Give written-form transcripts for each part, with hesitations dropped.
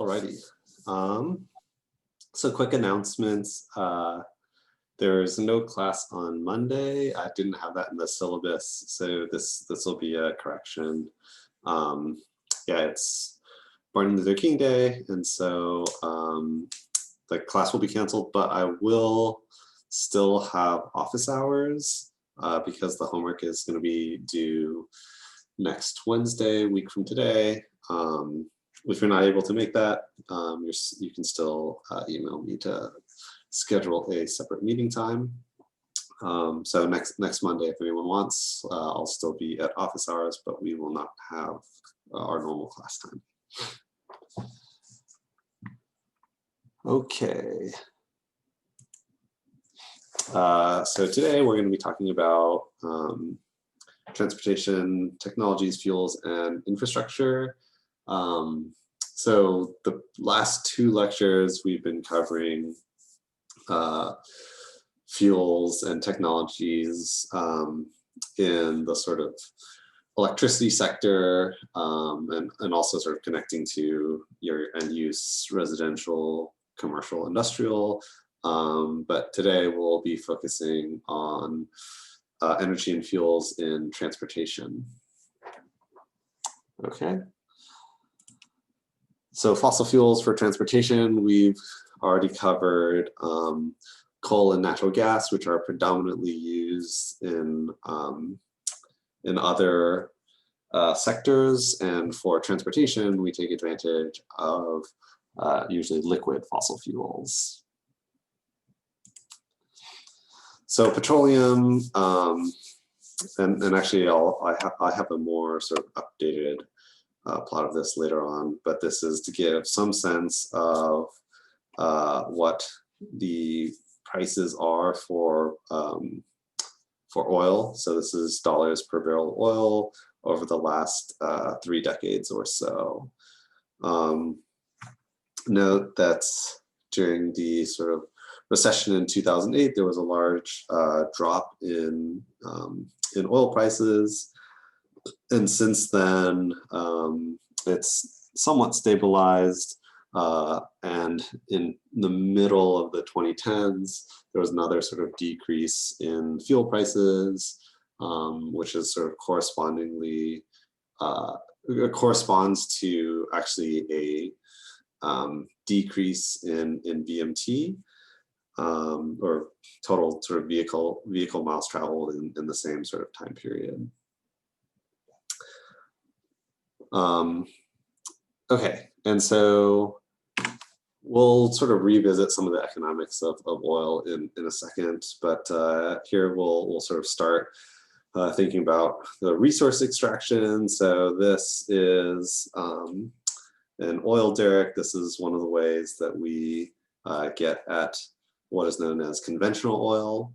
Alrighty. So quick announcements. There's no class on Monday. I didn't have that in the syllabus, so this will be a correction. Yeah, it's Martin Luther King Day, and so the class will be canceled, but I will still have office hours because the homework is going to be due next Wednesday, a week from today. If you're not able to make that, you can still email me to schedule a separate meeting time. So next Monday, if anyone wants, I'll still be at office hours, but we will not have our normal class time. Okay. So today we're going to be talking about transportation technologies, fuels, and infrastructure. So the last two lectures we've been covering fuels and technologies in the sort of electricity sector, and also sort of connecting to your end use, residential, commercial, industrial. But today we'll be focusing on energy and fuels in transportation. Okay. So fossil fuels for transportation, we've already covered coal and natural gas, which are predominantly used in other sectors. And for transportation, we take advantage of usually liquid fossil fuels. So petroleum, and actually I have a more sort of updated plot of this later on, but this is to give some sense of what the prices are for oil. So this is dollars per barrel of oil over the last 3 decades or so. Note that during the sort of recession in 2008, there was a large drop in oil prices. And since then, it's somewhat stabilized. And in the middle of the 2010s, there was another sort of decrease in fuel prices, which is sort of correspondingly corresponds to actually a decrease in VMT, or total sort of vehicle miles traveled in the same sort of time period. Okay, and so we'll sort of revisit some of the economics of oil in a second, but here we'll sort of start thinking about the resource extraction. So this is an oil derrick. This is one of the ways that we get at what is known as conventional oil.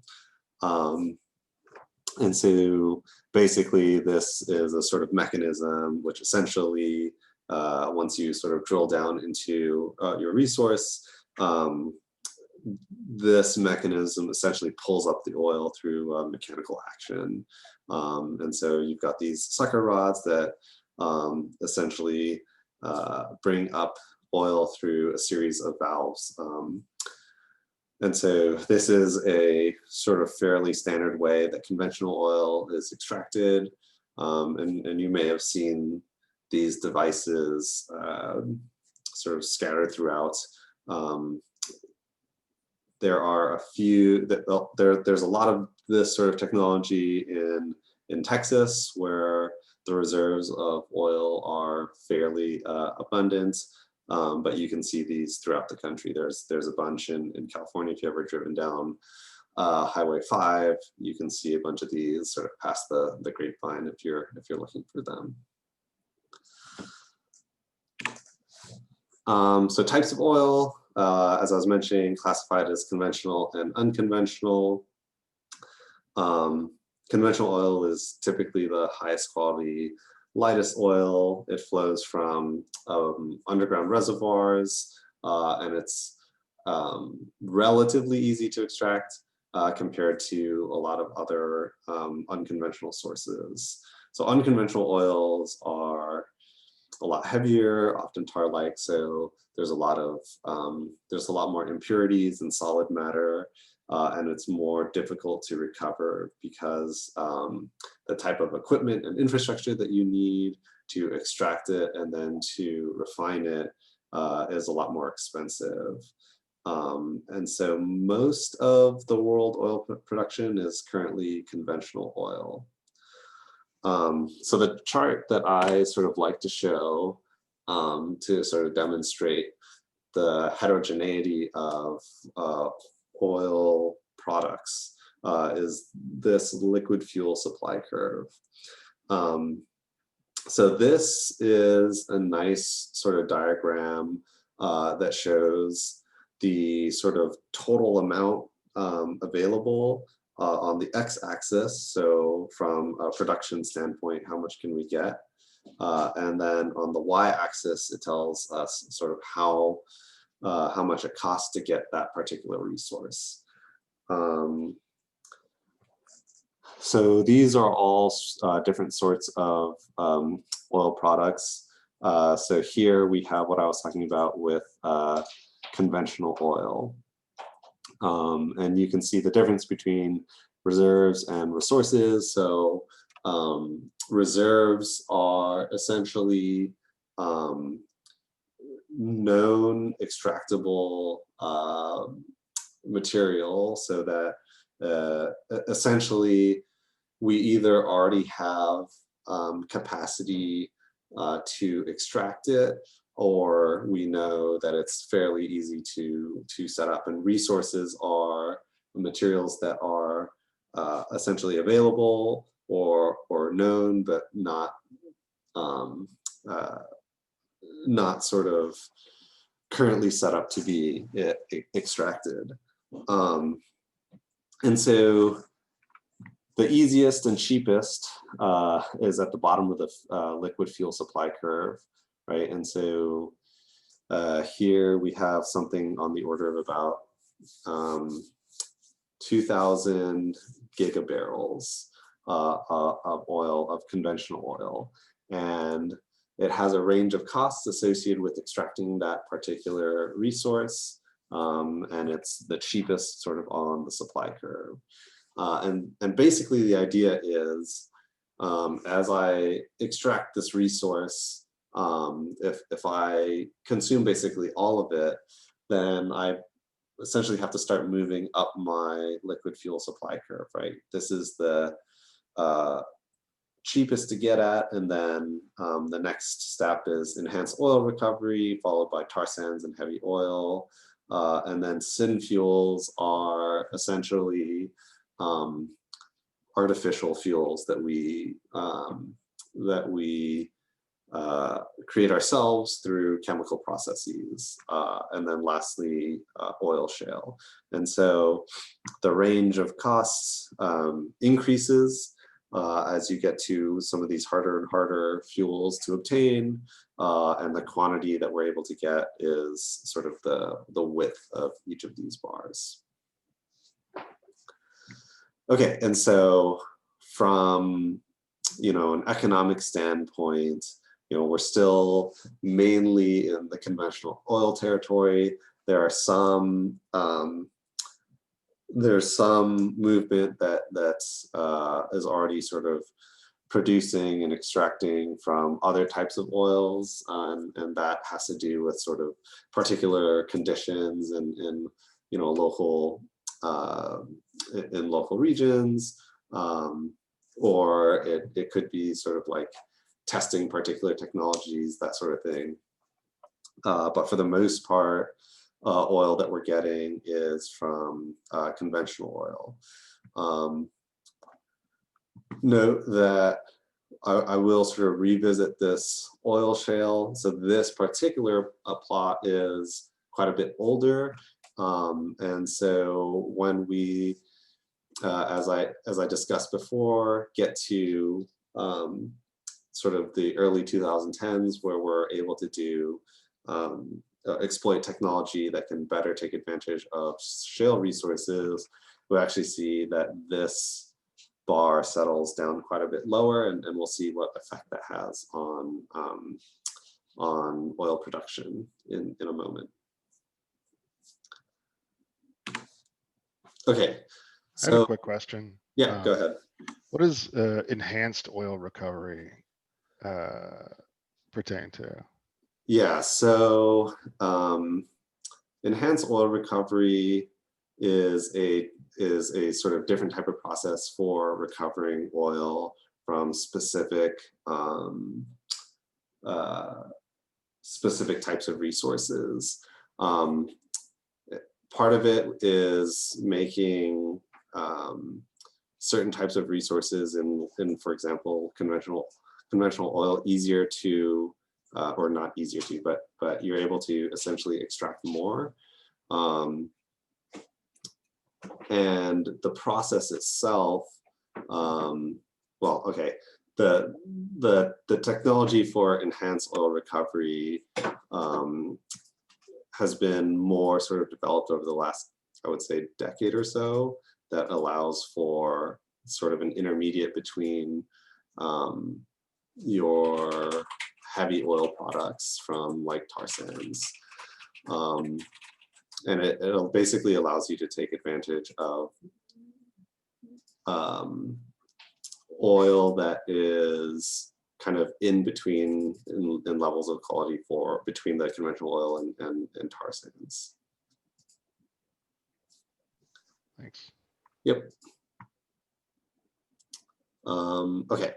And so basically this is a sort of mechanism which essentially, once you sort of drill down into your resource, this mechanism essentially pulls up the oil through mechanical action. And so you've got these sucker rods that essentially bring up oil through a series of valves. And so this is a sort of fairly standard way that conventional oil is extracted. And you may have seen these devices sort of scattered throughout. There are a few, there's a lot of this sort of technology in Texas, where the reserves of oil are fairly abundant. But you can see these throughout the country. There's a bunch in California. If you've ever driven down Highway 5, you can see a bunch of these sort of past the grapevine if you're looking for them. So types of oil, as I was mentioning, classified as conventional and unconventional. Conventional oil is typically the highest quality, lightest oil. It flows from underground reservoirs, and it's relatively easy to extract compared to a lot of other unconventional sources. So unconventional oils are a lot heavier, often tar-like. So there's a lot more impurities in solid matter, and it's more difficult to recover because the type of equipment and infrastructure that you need to extract it and then to refine it is a lot more expensive. And so most of the world oil production is currently conventional oil. So the chart that I sort of like to show to sort of demonstrate the heterogeneity of oil products is this liquid fuel supply curve. So this is a nice sort of diagram that shows the sort of total amount available on the x-axis. So from a production standpoint, how much can we get? And then on the y-axis, it tells us sort of how much it costs to get that particular resource. So these are all different sorts of oil products. So here we have what I was talking about with conventional oil. And you can see the difference between reserves and resources. So reserves are essentially known extractable material, so that essentially we either already have capacity to extract it, or we know that it's fairly easy to set up. And resources are materials that are essentially available or known, but not sort of currently set up to be extracted. And so the easiest and cheapest is at the bottom of the liquid fuel supply curve, right? And so here we have something on the order of about 2,000 gigabarrels of oil, of conventional oil. And it has a range of costs associated with extracting that particular resource. And it's the cheapest sort of on the supply curve. And basically the idea is, as I extract this resource, if I consume basically all of it, then I essentially have to start moving up my liquid fuel supply curve, right? This is the cheapest to get at, and then the next step is enhanced oil recovery, followed by tar sands and heavy oil. And then synfuels are essentially artificial fuels that we create ourselves through chemical processes. And then lastly, oil shale. And so the range of costs increases as you get to some of these harder and harder fuels to obtain, and the quantity that we're able to get is sort of the width of each of these bars. Okay, and so from an economic standpoint, we're still mainly in the conventional oil territory. There's some movement that is already sort of producing and extracting from other types of oils, and that has to do with sort of particular conditions in local regions, or it could be sort of like testing particular technologies, that sort of thing. But for the most part, oil that we're getting is from conventional oil. Note that I will sort of revisit this oil shale. So this particular plot is quite a bit older. And so when we, as I discussed before, get to sort of the early 2010s, where we're able to do exploit technology that can better take advantage of shale resources, we actually see that this bar settles down quite a bit lower, and we'll see what effect that has on on oil production in a moment. Okay, I have a so quick question. yeah, go ahead. What does enhanced oil recovery pertain to? Yeah, so enhanced oil recovery is a sort of different type of process for recovering oil from specific specific types of resources. Part of it is making certain types of resources in, for example, conventional oil easier to, or not easier to, but you're able to essentially extract more. And the process itself, well, okay, the technology for enhanced oil recovery has been more sort of developed over the last, I would say, decade or so, that allows for sort of an intermediate between your heavy oil products from like tar sands. And it basically allows you to take advantage of oil that is kind of in between in levels of quality for between the conventional oil and tar sands. Thanks. Yep. Okay.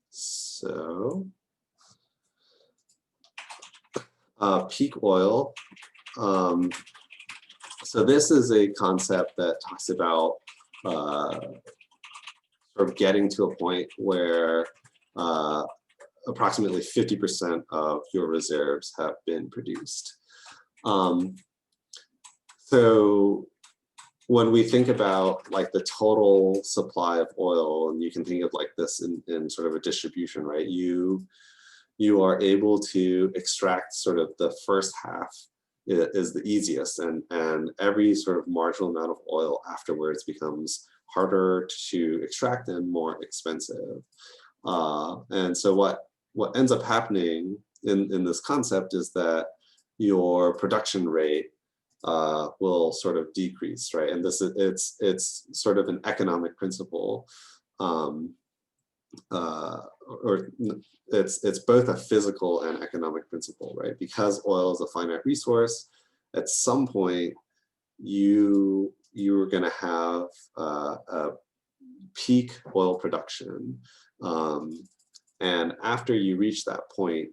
So peak oil. So this is a concept that talks about sort of getting to a point where approximately 50% of your reserves have been produced. So when we think about like the total supply of oil, and you can think of like this in sort of a distribution, right? You are able to extract sort of the first half is the easiest, and every sort of marginal amount of oil afterwards becomes harder to extract and more expensive. And so what ends up happening in this concept is that your production rate will sort of decrease, right? And this is it's sort of an economic principle, or it's both a physical and economic principle, right? Because oil is a finite resource, at some point you are going to have a peak oil production, and after you reach that point,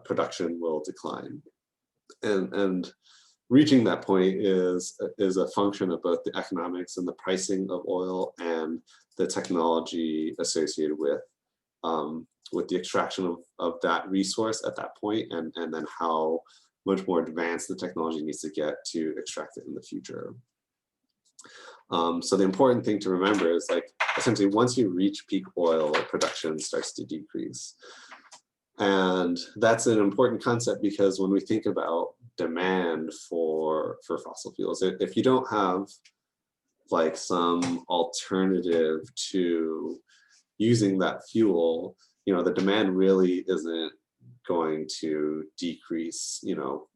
production will decline, and reaching that point is a function of both the economics and the pricing of oil and the technology associated with the extraction of that resource at that point, and then how much more advanced the technology needs to get to extract it in the future. So the important thing to remember is, like, essentially once you reach peak oil, production starts to decrease. And that's an important concept because when we think about demand for fossil fuels, if you don't have like some alternative to using that fuel, you know, the demand really isn't going to decrease, you know,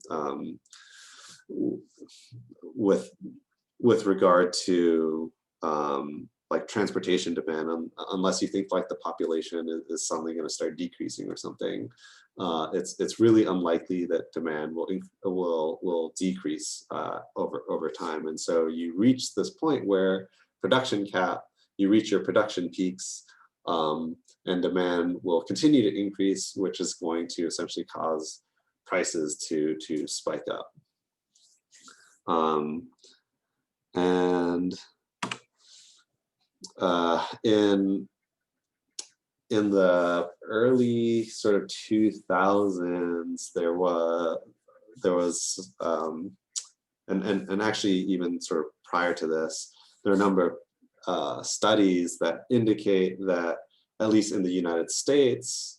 with regard to like transportation demand, unless you think like the population is suddenly going to start decreasing or something. It's really unlikely that demand will decrease over time. And so you reach this point where production cap, you reach your production peaks, and demand will continue to increase, which is going to essentially cause prices to spike up. And in the early sort of 2000s, there was and actually even sort of prior to this, there are a number of studies that indicate that at least in the United States,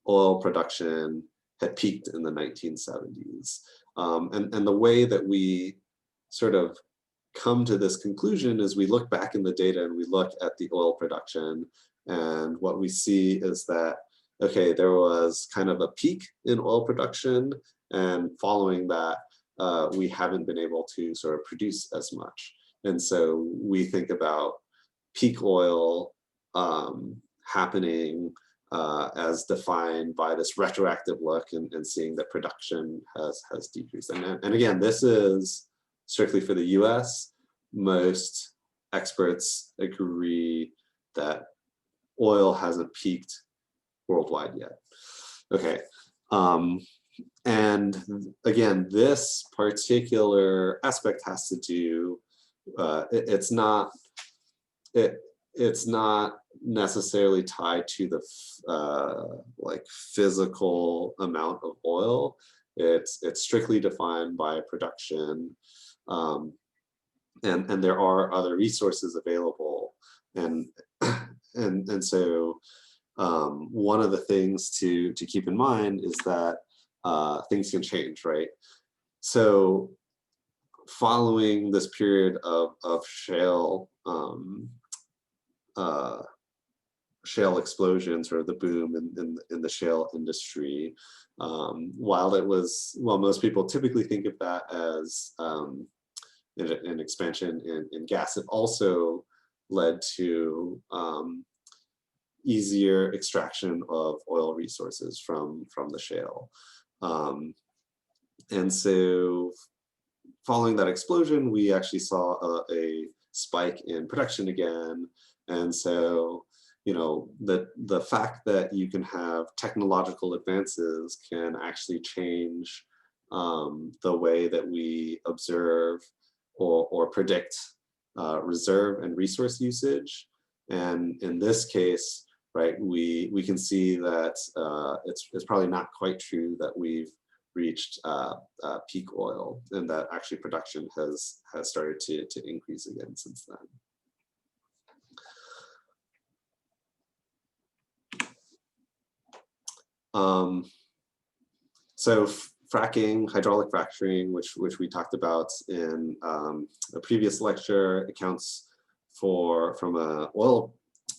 oil production had peaked in the 1970s. And the way that we sort of come to this conclusion is we look back in the data and we look at the oil production, and what we see is that okay, there was kind of a peak in oil production, and following that, we haven't been able to sort of produce as much. And so we think about peak oil happening as defined by this retroactive look and seeing that production has decreased. And again, this is strictly for the US. Most experts agree that oil hasn't peaked worldwide yet. Okay. And again, this particular aspect has to do, it's not necessarily tied to the like physical amount of oil. It's strictly defined by production, and there are other resources available, and so one of the things to keep in mind is that things can change, right? So following this period of shale shale explosions, or the boom in the shale industry, while most people typically think of that as an expansion in gas, it also led to easier extraction of oil resources from the shale. And so following that explosion, we actually saw a spike in production again. And so, you know, the fact that you can have technological advances can actually change the way that we observe or predict reserve and resource usage. And in this case, right, we can see that it's probably not quite true that we've reached peak oil, and that actually production has started to increase again since then. So fracking, hydraulic fracturing, which we talked about in a previous lecture, accounts for, from an oil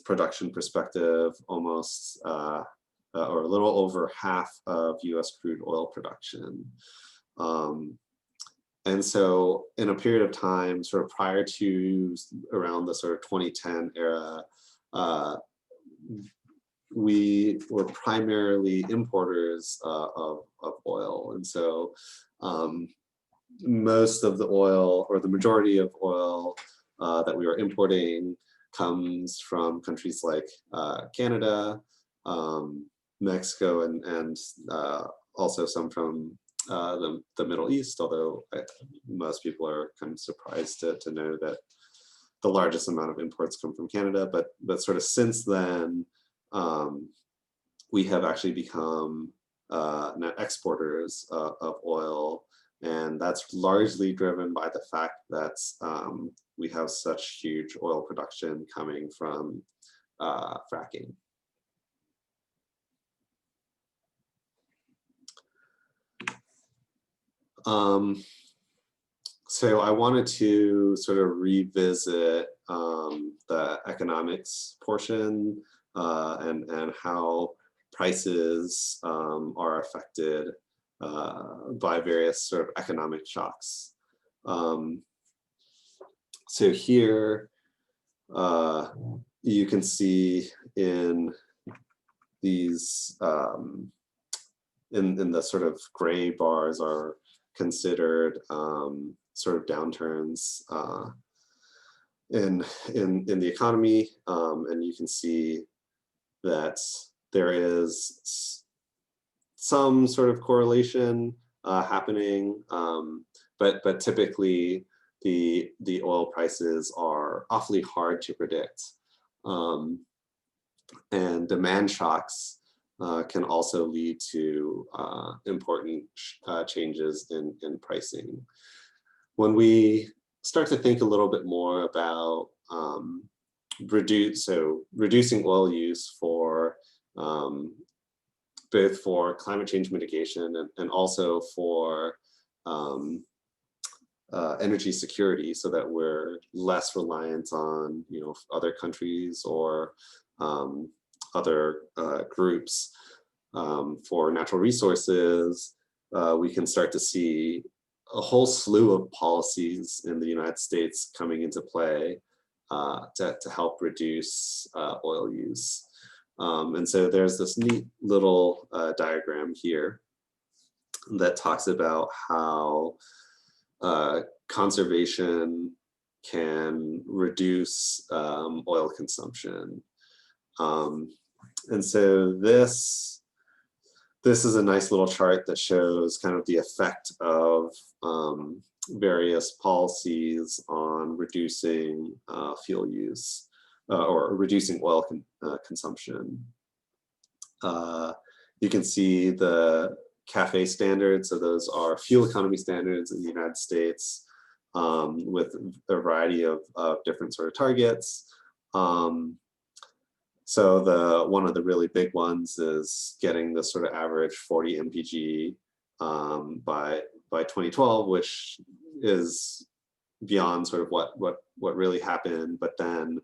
production perspective, almost or a little over half of US crude oil production. And so in a period of time, sort of prior to around the sort of 2010 era, we were primarily importers of oil. And so most of the oil, or the majority of oil that we were importing, comes from countries like Canada, Mexico, and also some from the Middle East, although most people are kind of surprised to know that the largest amount of imports come from Canada. But sort of since then, we have actually become net exporters of oil, and that's largely driven by the fact that we have such huge oil production coming from fracking. So I wanted to sort of revisit the economics portion and how prices are affected by various sort of economic shocks. So here you can see in these, in the sort of gray bars are considered sort of downturns in the economy, and you can see that there is some sort of correlation happening, but typically the oil prices are awfully hard to predict, and demand shocks can also lead to important changes in pricing. When we start to think a little bit more about reducing oil use for both for climate change mitigation and also for energy security, so that we're less reliant on, you know, other countries or other groups, for natural resources, we can start to see a whole slew of policies in the United States coming into play to help reduce oil use. And so there's this neat little diagram here that talks about how conservation can reduce oil consumption. And so this is a nice little chart that shows kind of the effect of various policies on reducing fuel use or reducing oil consumption. You can see the CAFE standards, so those are fuel economy standards in the United States with a variety of different sort of targets. So one of the really big ones is getting the sort of average 40 mpg by 2012, which is beyond sort of what really happened. But then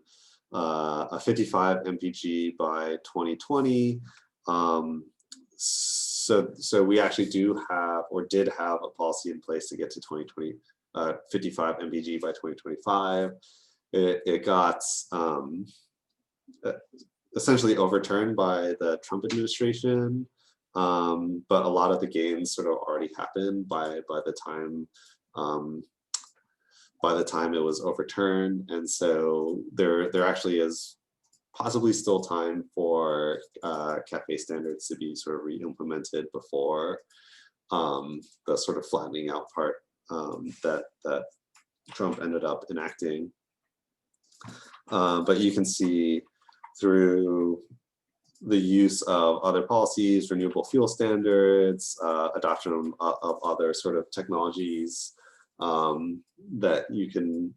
a 55 mpg by 2020. So we actually do have, or did have, a policy in place to get to 55 mpg by 2025. It got essentially overturned by the Trump administration, but a lot of the gains sort of already happened by the time it was overturned, and so there actually is possibly still time for CAFE standards to be sort of re-implemented before the sort of flattening out part that Trump ended up enacting. But you can see through the use of other policies, renewable fuel standards, adoption of other sort of technologies, that you can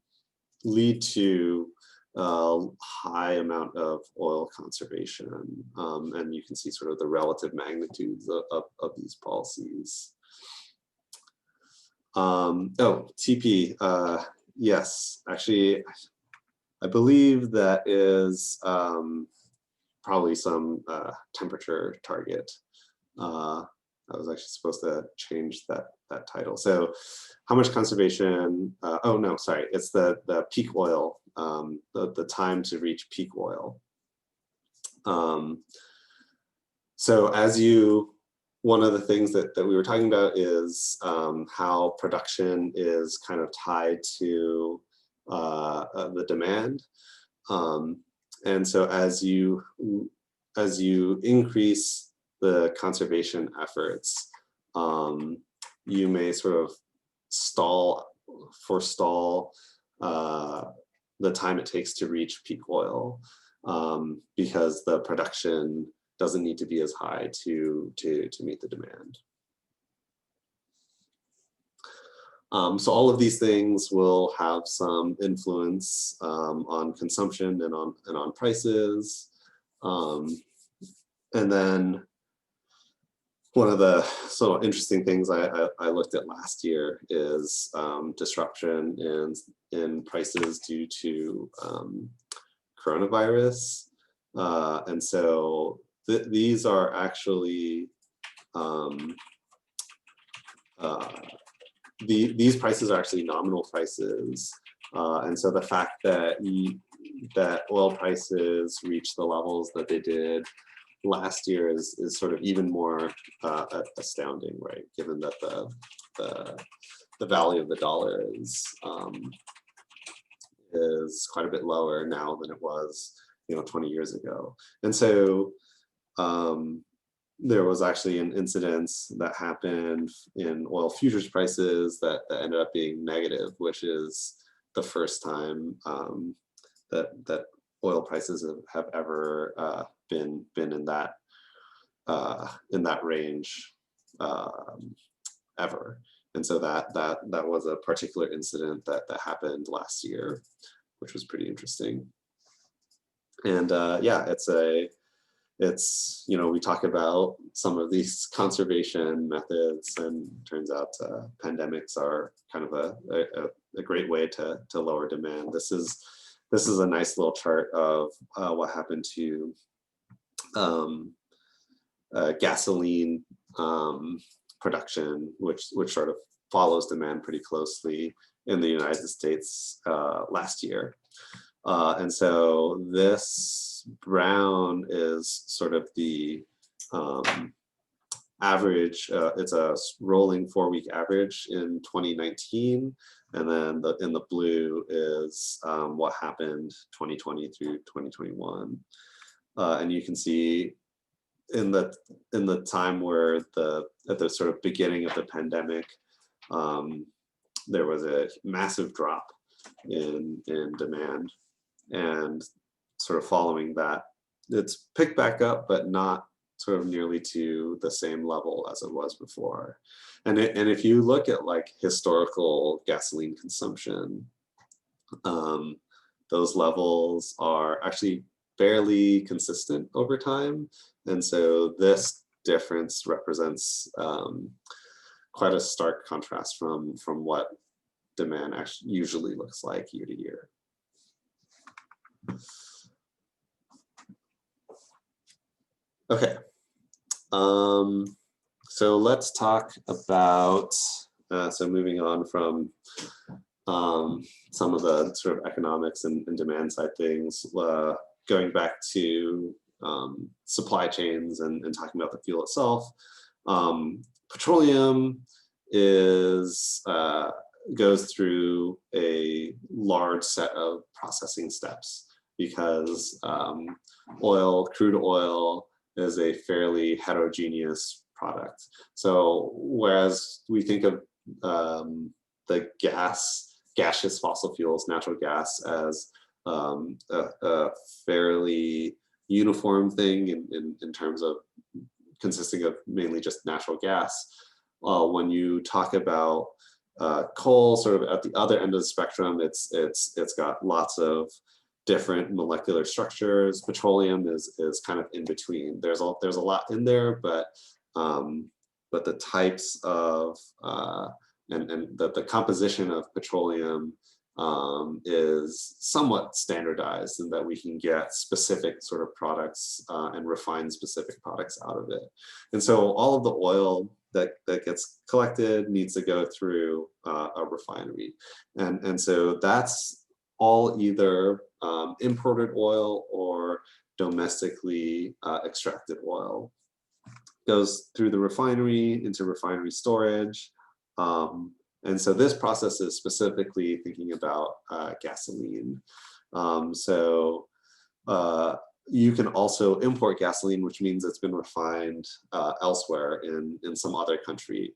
lead to high amount of oil conservation. And you can see sort of the relative magnitudes of these policies. Oh, TP, yes, actually, I believe that is probably some temperature target. I was actually supposed to change that title. So how much conservation, oh no, sorry, it's the peak oil, the time to reach peak oil. So one of the things that we were talking about is how production is kind of tied to the demand. And so as you increase the conservation efforts, you may sort of forestall the time it takes to reach peak oil, because the production doesn't need to be as high to meet the demand. So all of these things will have some influence on consumption and on prices. And then one of the sort of interesting things I looked at last year is disruption in prices due to coronavirus. And so these are actually these prices are actually nominal prices, and so the fact that oil prices reached the levels that they did last year is sort of even more astounding, right? Given that the value of the dollar is quite a bit lower now than it was 20 years ago, and so there was actually an incident that happened in oil futures prices that ended up being negative, which is the first time that oil prices have ever been in that range ever. And so that was a particular incident that happened last year, which was pretty interesting. And yeah, it's we talk about some of these conservation methods, and turns out pandemics are kind of a great way to lower demand. This is a nice little chart of what happened to gasoline production, which sort of follows demand pretty closely in the United States last year. And so this brown is sort of the average. It's a rolling 4-week average in 2019. And then in the blue is what happened 2020 through 2021. And you can see in the time where at the sort of beginning of the pandemic, there was a massive drop in demand, and sort of following that, it's picked back up, but not sort of nearly to the same level as it was before. And if you look at like historical gasoline consumption, those levels are actually fairly consistent over time. And so this difference represents quite a stark contrast from what demand actually usually looks like year to year. Okay, so let's talk about, so moving on from some of the sort of economics and demand side things, going back to supply chains and talking about the fuel itself. Petroleum goes through a large set of processing steps because crude oil is a fairly heterogeneous product. So whereas we think of the gaseous fossil fuels, natural gas, as a fairly uniform thing in terms of consisting of mainly just natural gas, when you talk about coal, sort of at the other end of the spectrum, it's got lots of different molecular structures. Petroleum is kind of in between. There's a lot in there, but the types of and the composition of petroleum is somewhat standardized, in that we can get specific sort of products and refine specific products out of it. And so all of the oil that gets collected needs to go through a refinery. And so that's all either imported oil or domestically extracted oil. Goes through the refinery into refinery storage. And so this process is specifically thinking about gasoline. So you can also import gasoline, which means it's been refined elsewhere in some other country.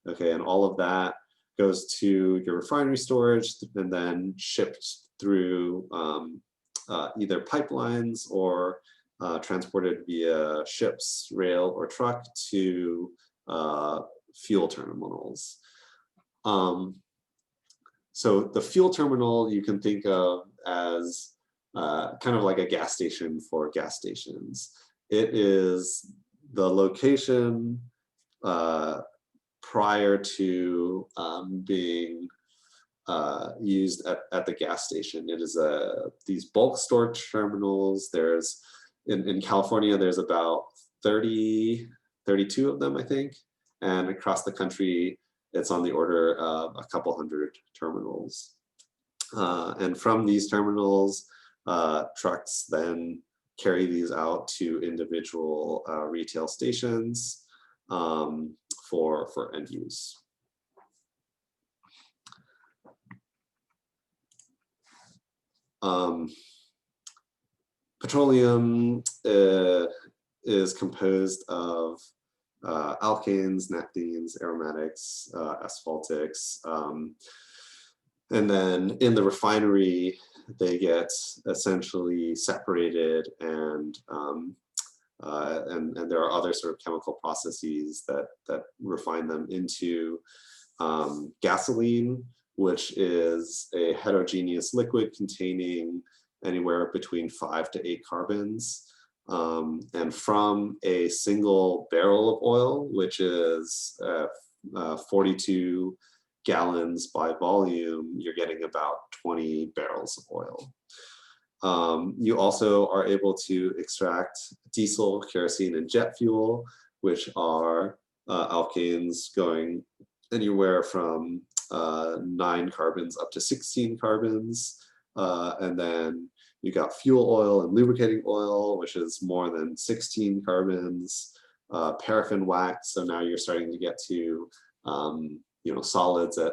Okay, and all of that goes to your refinery storage and then shipped through either pipelines or transported via ships, rail, or truck to fuel terminals. So the fuel terminal you can think of as kind of like a gas station for gas stations. It is the location prior to being used at the gas station. It is these bulk storage terminals. There's in California, there's about 32 of them, I think. And across the country, it's on the order of a couple hundred terminals. And from these terminals, trucks then carry these out to individual retail stations for end use. Petroleum is composed of alkanes, naphthalene, aromatics, asphaltics, and then in the refinery, they get essentially separated, and there are other sort of chemical processes that refine them into gasoline, which is a heterogeneous liquid containing anywhere between 5 to 8 carbons. And from a single barrel of oil, which is 42 gallons by volume, you're getting about 20 barrels of oil. You also are able to extract diesel, kerosene, and jet fuel, which are alkanes going anywhere from 9 carbons up to 16 carbons. And then you got fuel oil and lubricating oil, which is more than 16 carbons. Paraffin wax, so now you're starting to get to solids at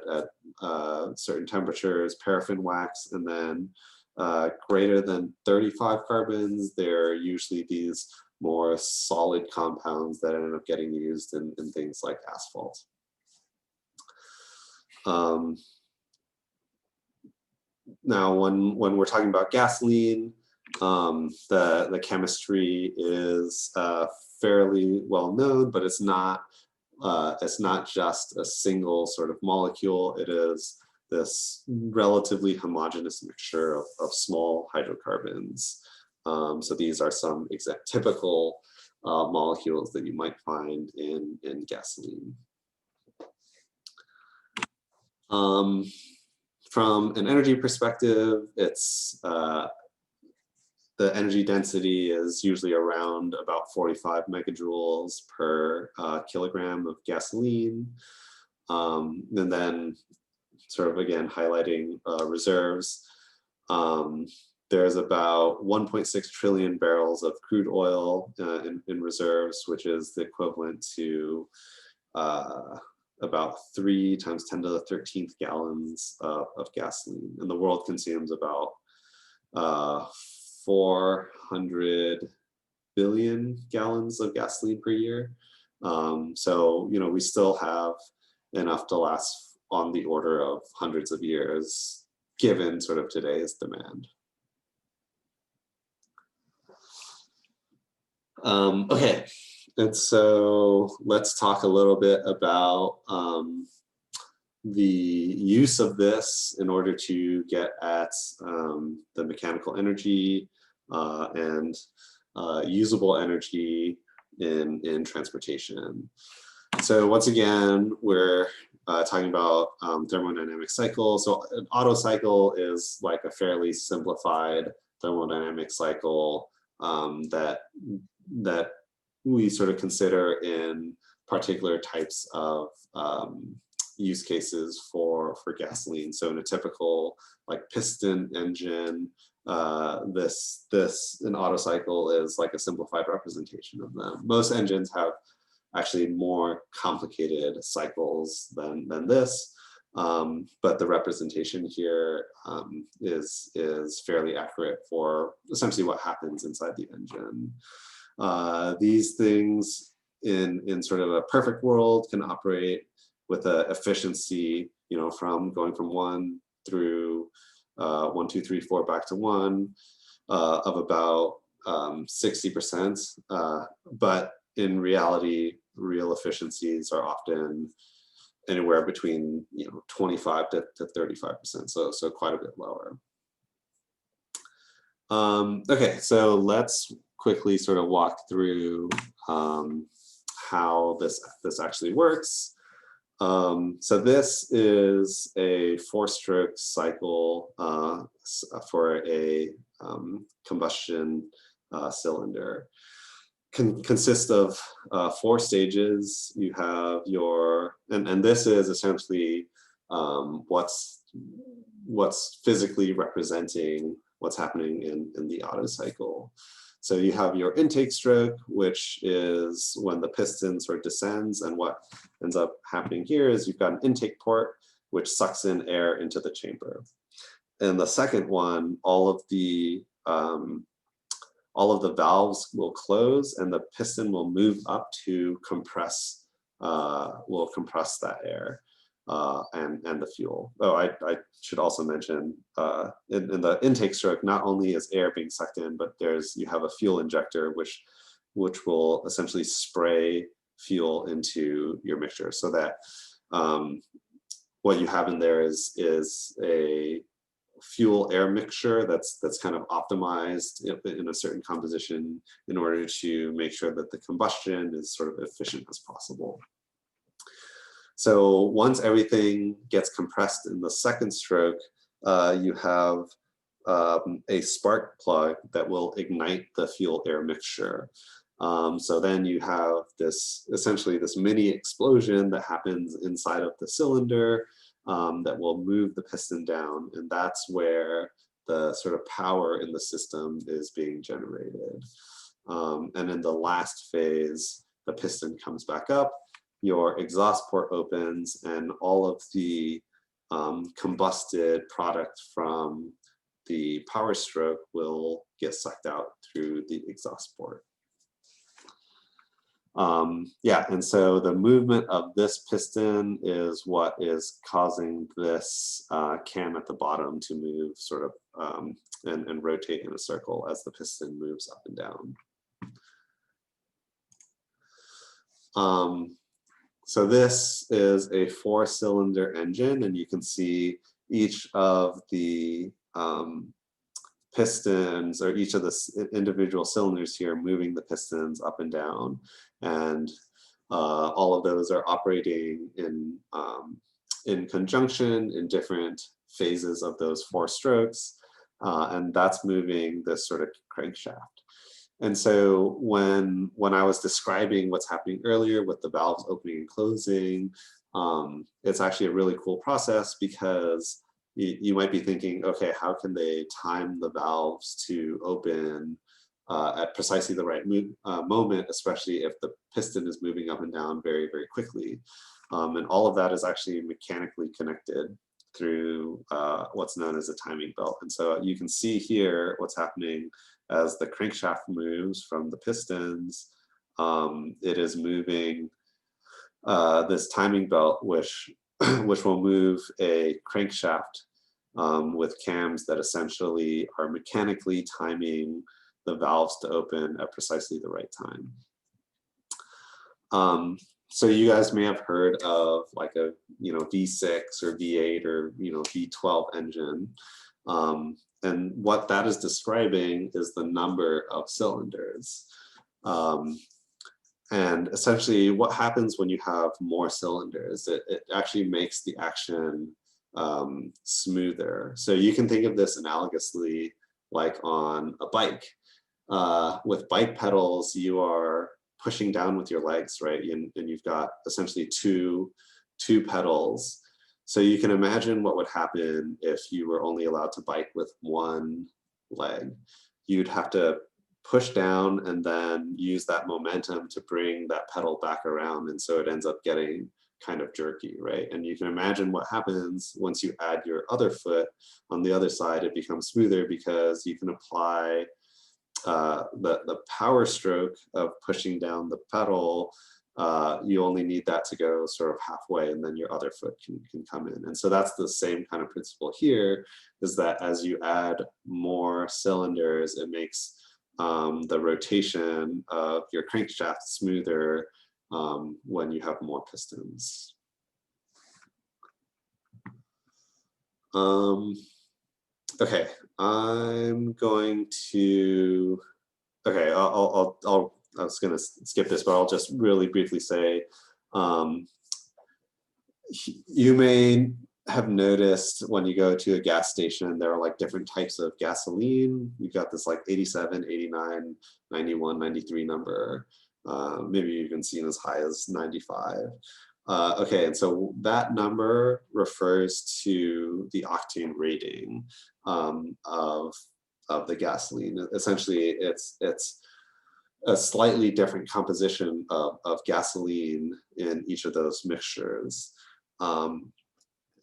certain temperatures. Paraffin wax, and then greater than 35 carbons, they're usually these more solid compounds that end up getting used in things like asphalt. Now, when we're talking about gasoline, the chemistry is fairly well known, but it's not just a single sort of molecule. It is this relatively homogeneous mixture of small hydrocarbons. So these are some typical molecules that you might find in gasoline. From an energy perspective, it's the energy density is usually around about 45 megajoules per kilogram of gasoline. And then sort of again highlighting reserves, there's about 1.6 trillion barrels of crude oil in reserves, which is the equivalent to about 3 times 10 to the 13th gallons of gasoline. And the world consumes about 400 billion gallons of gasoline per year. So, we still have enough to last on the order of hundreds of years, given sort of today's demand. Okay, and so let's talk a little bit about the use of this in order to get at the mechanical energy and usable energy in transportation. So once again, we're talking about thermodynamic cycle. So an Otto cycle is like a fairly simplified thermodynamic cycle that we sort of consider in particular types of use cases for gasoline. So in a typical like piston engine, an Otto cycle is like a simplified representation of them. Most engines have actually more complicated cycles than this, but the representation here is fairly accurate for essentially what happens inside the engine. These things in sort of a perfect world can operate with an efficiency, from going from 1 through 1, 2, 3, 4 back to 1 of about 60%. But in reality, real efficiencies are often anywhere between 25 to 35%. So quite a bit lower. Okay, so let's quickly sort of walk through how this actually works. So this is a 4-stroke cycle for a combustion cylinder. Consists of 4 stages. You have your, and this is essentially what's physically representing what's happening in the Otto cycle. So you have your intake stroke, which is when the piston sort of descends, and what ends up happening here is you've got an intake port which sucks in air into the chamber. And the second one, all of the valves will close and the piston will move up to compress, that air and the fuel. Oh, I should also mention in the intake stroke, not only is air being sucked in, but you have a fuel injector which will essentially spray fuel into your mixture, so that what you have in there is a fuel air mixture that's kind of optimized in a certain composition in order to make sure that the combustion is sort of efficient as possible. So once everything gets compressed in the second stroke, you have a spark plug that will ignite the fuel air mixture. So then you have this, essentially this mini explosion that happens inside of the cylinder that will move the piston down. And that's where the sort of power in the system is being generated. And in the last phase, the piston comes back up, your exhaust port opens, and all of the combusted product from the power stroke will get sucked out through the exhaust port. Yeah, and so the movement of this piston is what is causing this cam at the bottom to move sort of and rotate in a circle as the piston moves up and down. So this is a 4-cylinder engine, and you can see each of the pistons, or each of the individual cylinders here, moving the pistons up and down. And all of those are operating in conjunction in different phases of those 4 strokes. And that's moving this sort of crankshaft. And so when I was describing what's happening earlier with the valves opening and closing, it's actually a really cool process, because you might be thinking, okay, how can they time the valves to open at precisely the right moment, especially if the piston is moving up and down very, very quickly. And all of that is actually mechanically connected through what's known as a timing belt. And so you can see here what's happening as the crankshaft moves from the pistons. It is moving this timing belt, which will move a crankshaft with cams that essentially are mechanically timing the valves to open at precisely the right time. So you guys may have heard of like a V6 or V8 or V12 engine. And what that is describing is the number of cylinders. And essentially what happens when you have more cylinders, it actually makes the action smoother. So you can think of this analogously like on a bike. With bike pedals, you are pushing down with your legs, right? And you've got essentially two pedals. So you can imagine what would happen if you were only allowed to bike with one leg. You'd have to push down and then use that momentum to bring that pedal back around. And so it ends up getting kind of jerky, right? And you can imagine what happens once you add your other foot on the other side. It becomes smoother because you can apply the power stroke of pushing down the pedal. You only need that to go sort of halfway, and then your other foot can come in. And so that's the same kind of principle here, is that as you add more cylinders, it makes the rotation of your crankshaft smoother when you have more pistons. Okay, I'm going to, okay, I was gonna skip this, but I'll just really briefly say, you may have noticed when you go to a gas station, there are like different types of gasoline. You've got this like 87, 89, 91, 93 number. Maybe you've even seen as high as 95. Okay, and so that number refers to the octane rating of the gasoline. Essentially, it's a slightly different composition of gasoline in each of those mixtures.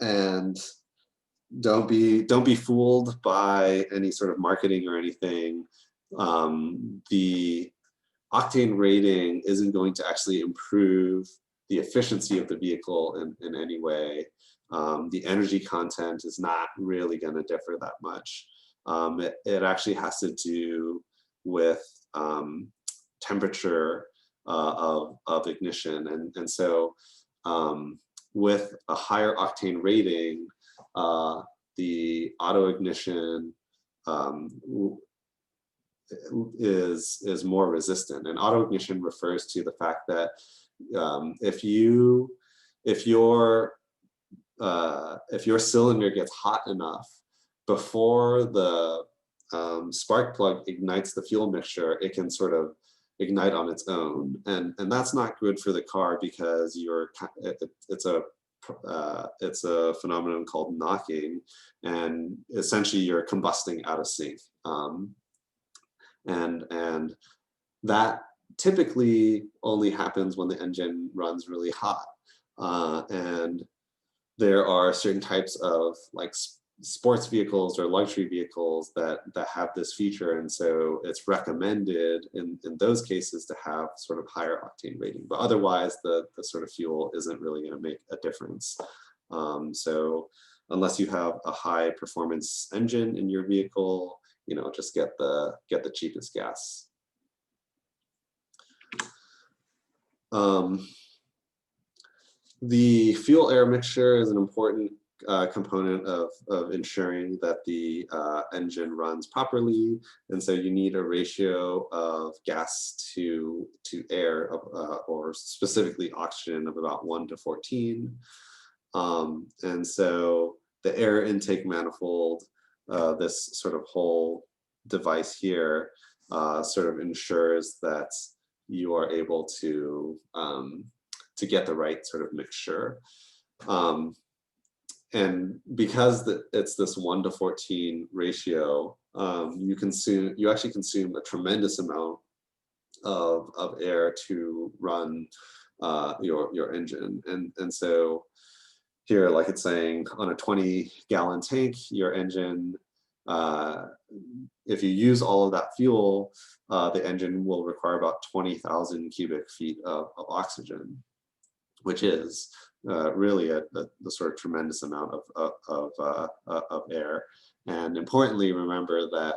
And don't be fooled by any sort of marketing or anything. The octane rating isn't going to actually improve the efficiency of the vehicle in any way. The energy content is not really going to differ that much. It actually has to do with temperature of ignition. And so with a higher octane rating, the auto ignition is more resistant. And auto ignition refers to the fact that if your cylinder gets hot enough, before the spark plug ignites the fuel mixture, it can sort of ignite on its own, and that's not good for the car because it's a phenomenon called knocking, and essentially you're combusting out of sync, and that typically only happens when the engine runs really hot, and there are certain types of like sports vehicles or luxury vehicles that have this feature, and so it's recommended in those cases to have sort of higher octane rating, but otherwise the sort of fuel isn't really going to make a difference. So unless you have a high performance engine in your vehicle, you know, just get the cheapest gas. The fuel air mixture is an important component of ensuring that the engine runs properly, and so you need a ratio of gas to air or specifically oxygen of about 1 to 14, and so the air intake manifold, this sort of whole device here, sort of ensures that you are able to get the right sort of mixture. And because it's this 1 to 14 ratio, you actually consume a tremendous amount of air to run your engine. And so here, like it's saying, on a 20-gallon tank, your engine, if you use all of that fuel, the engine will require about 20,000 cubic feet of oxygen, which is really the sort of tremendous amount of air. And importantly, remember that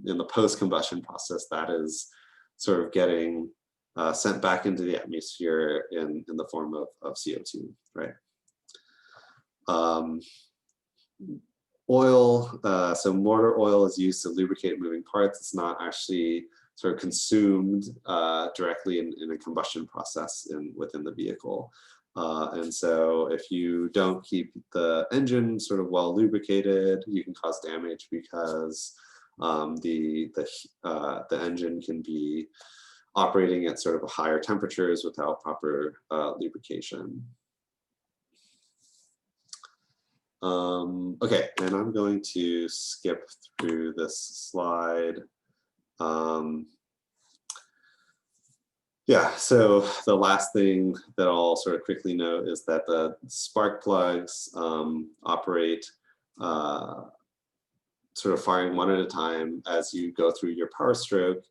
in the post-combustion process, that is sort of getting sent back into the atmosphere in the form of CO2, right? Oil, so motor oil is used to lubricate moving parts. It's not actually sort of consumed directly in a combustion process within the vehicle. And so if you don't keep the engine sort of well lubricated, you can cause damage because the engine can be operating at sort of higher temperatures without proper lubrication. Okay, and I'm going to skip through this slide. Yeah, so the last thing that I'll sort of quickly note is that the spark plugs operate sort of firing one at a time as you go through your power stroke.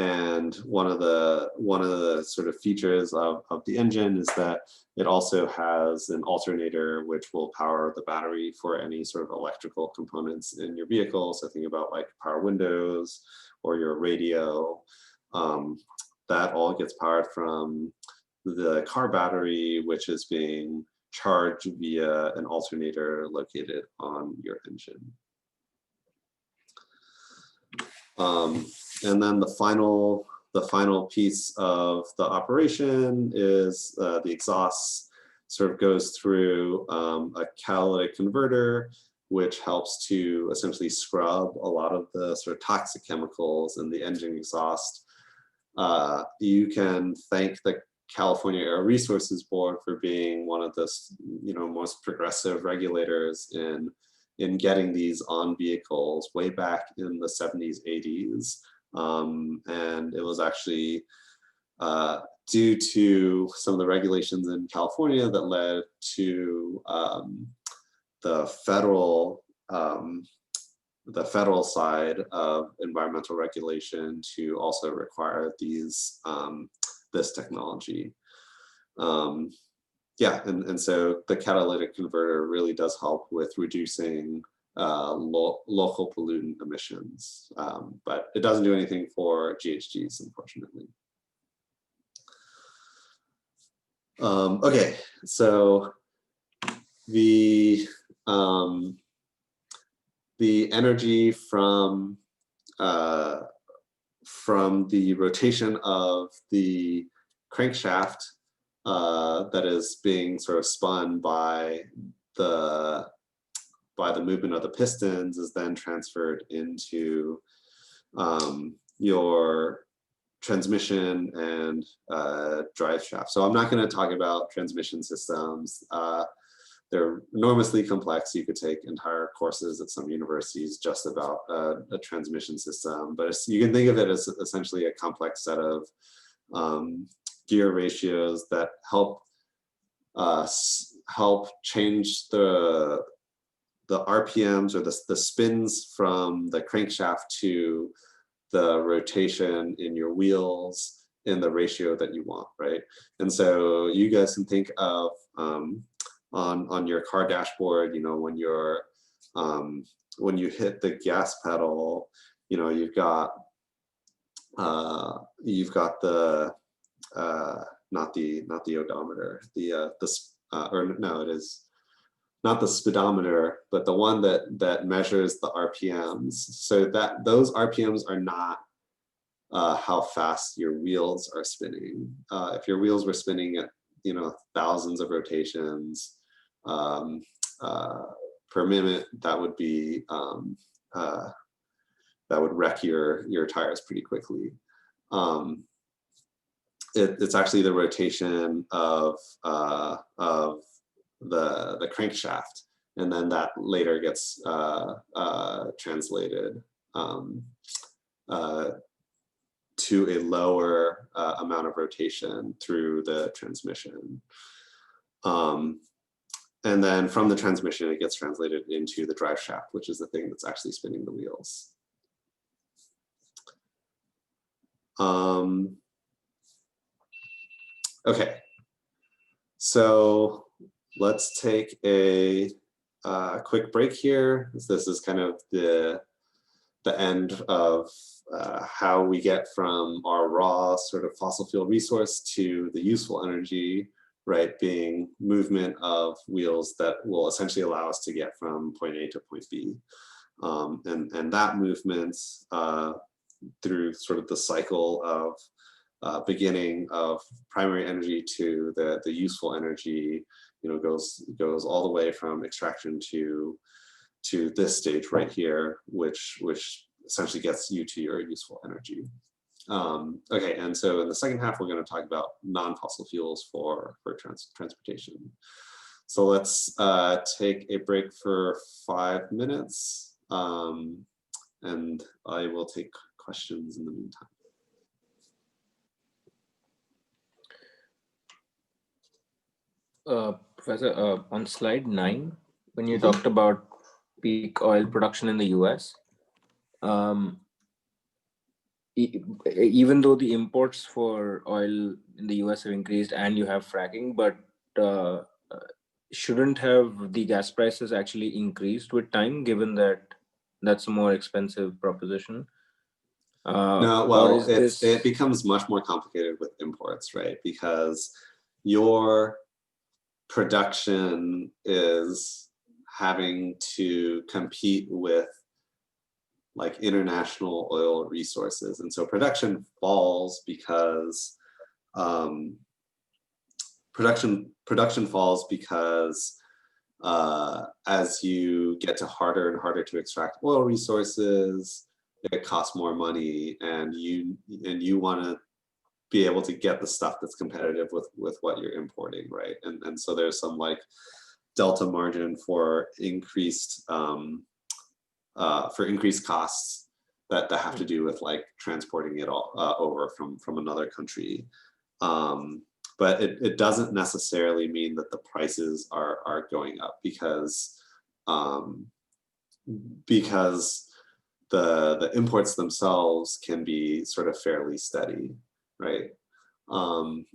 And one of the sort of features of the engine is that it also has an alternator which will power the battery for any sort of electrical components in your vehicle. So think about like power windows or your radio. That all gets powered from the car battery, which is being charged via an alternator located on your engine. And then the final piece of the operation is the exhaust sort of goes through a catalytic converter, which helps to essentially scrub a lot of the sort of toxic chemicals in the engine exhaust. You can thank the California Air Resources Board for being one of the most progressive regulators in getting these on vehicles way back in the 70s, 80s. And it was actually due to some of the regulations in California that led to the federal side of environmental regulation to also require these this technology. Yeah, and so the catalytic converter really does help with reducing local pollutant emissions, but it doesn't do anything for GHGs, unfortunately. Okay, so the energy from the rotation of the crankshaft that is being sort of spun by the by the movement of the pistons is then transferred into your transmission and drive shaft. So I'm not going to talk about transmission systems. They're enormously complex. You could take entire courses at some universities just about a transmission system, but you can think of it as essentially a complex set of gear ratios that help change the RPMs or the spins from the crankshaft to the rotation in your wheels in the ratio that you want, right? And so you guys can think of on your car dashboard, you know, when you hit the gas pedal, you know, you've got the not the odometer, or no, it is not the speedometer, but the one that measures the RPMs. So that those RPMs are not how fast your wheels are spinning. If your wheels were spinning at, you know, thousands of rotations per minute, that would be that would wreck your tires pretty quickly. It's actually the rotation of the crankshaft, and then that later gets translated to a lower amount of rotation through the transmission. And then from the transmission, it gets translated into the drive shaft, which is the thing that's actually spinning the wheels. Okay, so let's take a quick break here. This is kind of the end of how we get from our raw sort of fossil fuel resource to the useful energy, right, being movement of wheels that will essentially allow us to get from point A to point B. And that movement through sort of the cycle of beginning of primary energy to the useful energy, you know, goes all the way from extraction to this stage right here, which essentially gets you to your useful energy. Okay, and so in the second half, we're going to talk about non-fossil fuels for transportation. So let's take a break for 5 minutes, and I will take questions in the meantime. Professor, on slide 9, when you talked about peak oil production in the US, even though the imports for oil in the US have increased and you have fracking, but shouldn't have the gas prices actually increased with time, given that that's a more expensive proposition? No, well, it becomes much more complicated with imports, right? Because your production is having to compete with like international oil resources, and so production falls because as you get to harder and harder to extract oil resources, it costs more money, and you want to be able to get the stuff that's competitive with what you're importing, right? And so there's some like delta margin for increased costs that have to do with like transporting it all over from another country. But it doesn't necessarily mean that the prices are going up, because the imports themselves can be sort of fairly steady, right? And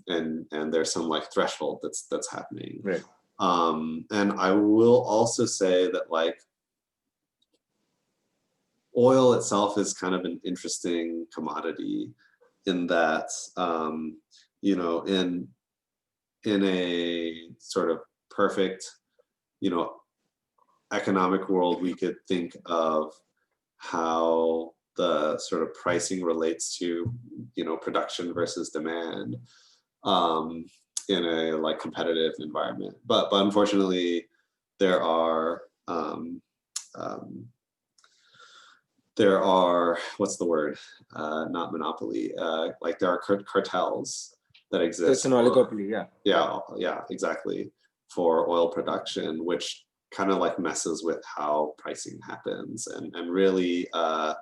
there's some like threshold that's happening. Right. And I will also say that like oil itself is kind of an interesting commodity in that, you know, in a sort of perfect, you know, economic world, we could think of how the sort of pricing relates to, you know, production versus demand in a like competitive environment. But unfortunately, there are there are, what's the word? Not monopoly, like there are cartels that exist. It's an oligopoly, yeah. Yeah, exactly. For oil production, which kind of like messes with how pricing happens. And really, I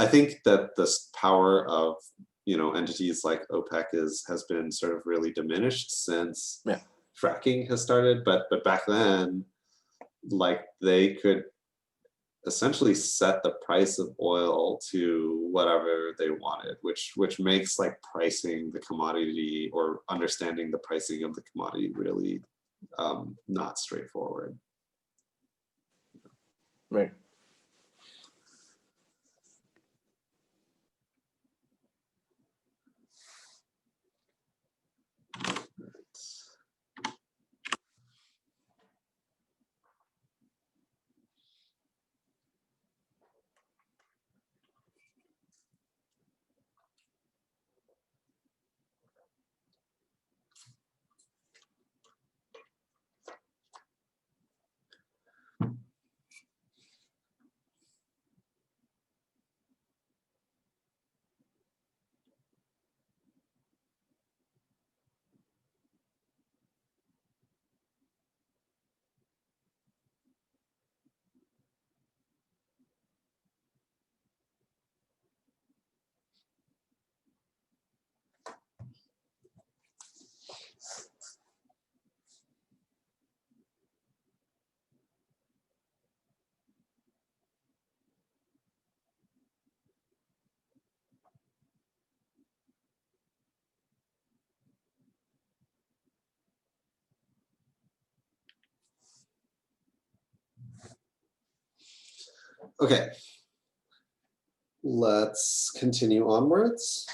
think that this power of, entities like OPEC has been sort of really diminished since fracking has started. But back then, like they could essentially set the price of oil to whatever they wanted, which makes like pricing the commodity or understanding the pricing of the commodity really not straightforward. Right. Okay, let's continue onwards.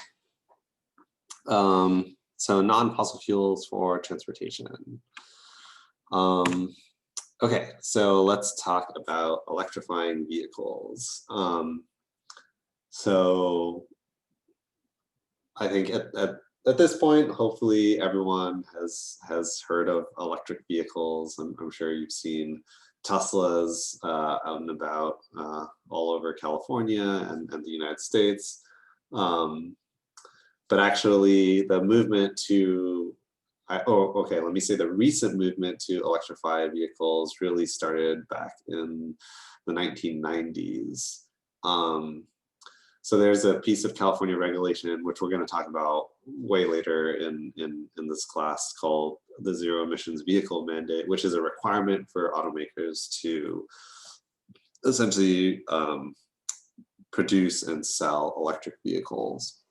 So non-fossil fuels for transportation. Okay, so let's talk about electrifying vehicles. So I think at this point, hopefully everyone has heard of electric vehicles. I'm sure you've seen Teslas out and about all over California and the United States. But actually the movement to, let me say the recent movement to electrify vehicles really started back in the 1990s. So there's a piece of California regulation, which we're going to talk about way later in this class, called the Zero Emissions Vehicle Mandate, which is a requirement for automakers to essentially produce and sell electric vehicles.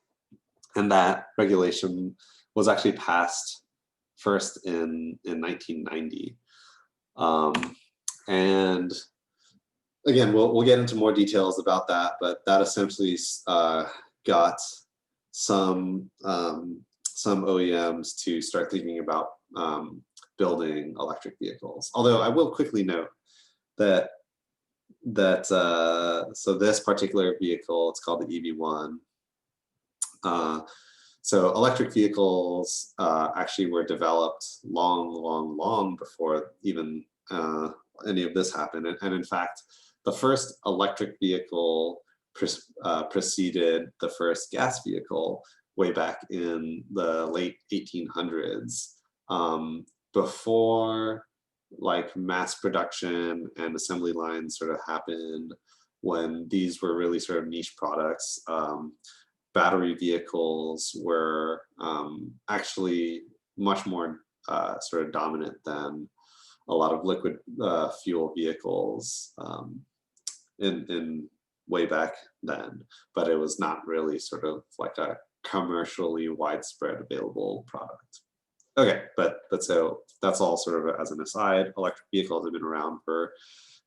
And that regulation was actually passed first in 1990. And again, we'll get into more details about that, but that essentially got some OEMs to start thinking about building electric vehicles. Although I will quickly note that so this particular vehicle, it's called the EV1. So electric vehicles actually were developed long before even any of this happened. And in fact, the first electric vehicle preceded the first gas vehicle way back in the late 1800s. Before like mass production and assembly lines sort of happened, when these were really sort of niche products, battery vehicles were actually much more sort of dominant than a lot of liquid fuel vehicles in way back then, but it was not really sort of like a commercially widespread available product. Okay, but so that's all sort of as an aside. Electric vehicles have been around for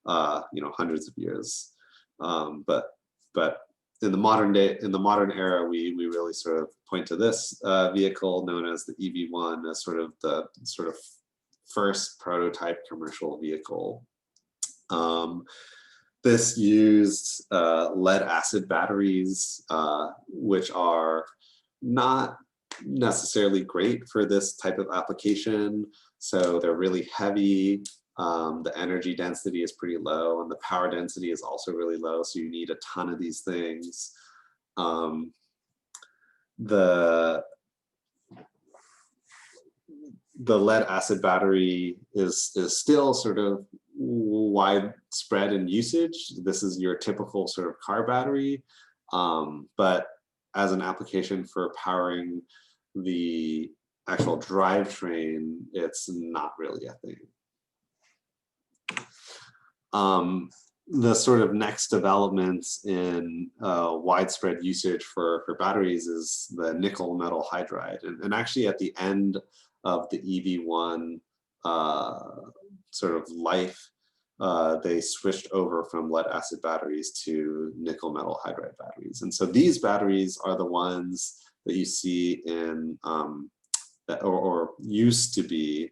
hundreds of years, but in the modern era, we really sort of point to this vehicle known as the EV1 as sort of the first prototype commercial vehicle. This used lead acid batteries, which are not necessarily great for this type of application. So they're really heavy. The energy density is pretty low, and the power density is also really low. So you need a ton of these things. The lead acid battery is still sort of widespread in usage. This is your typical sort of car battery, but as an application for powering the actual drivetrain, it's not really a thing. The sort of next developments in widespread usage for batteries is the nickel metal hydride. And actually at the end of the EV1 sort of life, they switched over from lead acid batteries to nickel metal hydride batteries. And so these batteries are the ones that you see in, or used to be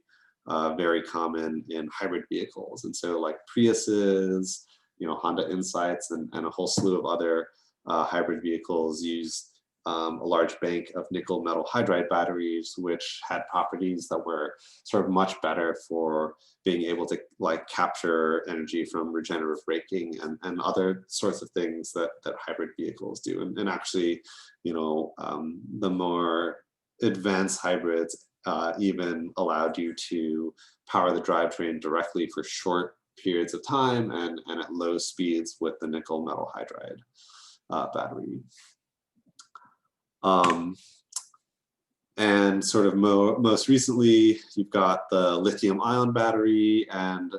very common in hybrid vehicles. And so like Priuses, Honda Insights, and a whole slew of other hybrid vehicles use a large bank of nickel metal hydride batteries, which had properties that were sort of much better for being able to like capture energy from regenerative braking and other sorts of things that hybrid vehicles do. And actually, the more advanced hybrids even allowed you to power the drivetrain directly for short periods of time and at low speeds with the nickel metal hydride battery. And sort of most recently, you've got the lithium-ion battery, and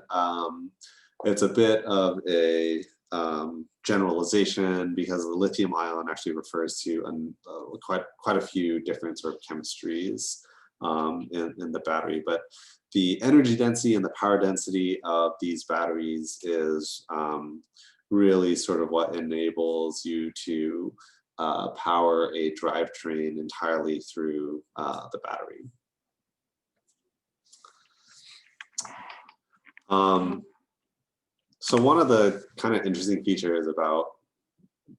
it's a bit of a generalization because the lithium-ion actually refers to quite a few different sort of chemistries in the battery. But the energy density and the power density of these batteries is really sort of what enables you to power a drivetrain entirely through the battery. So one of the kind of interesting features about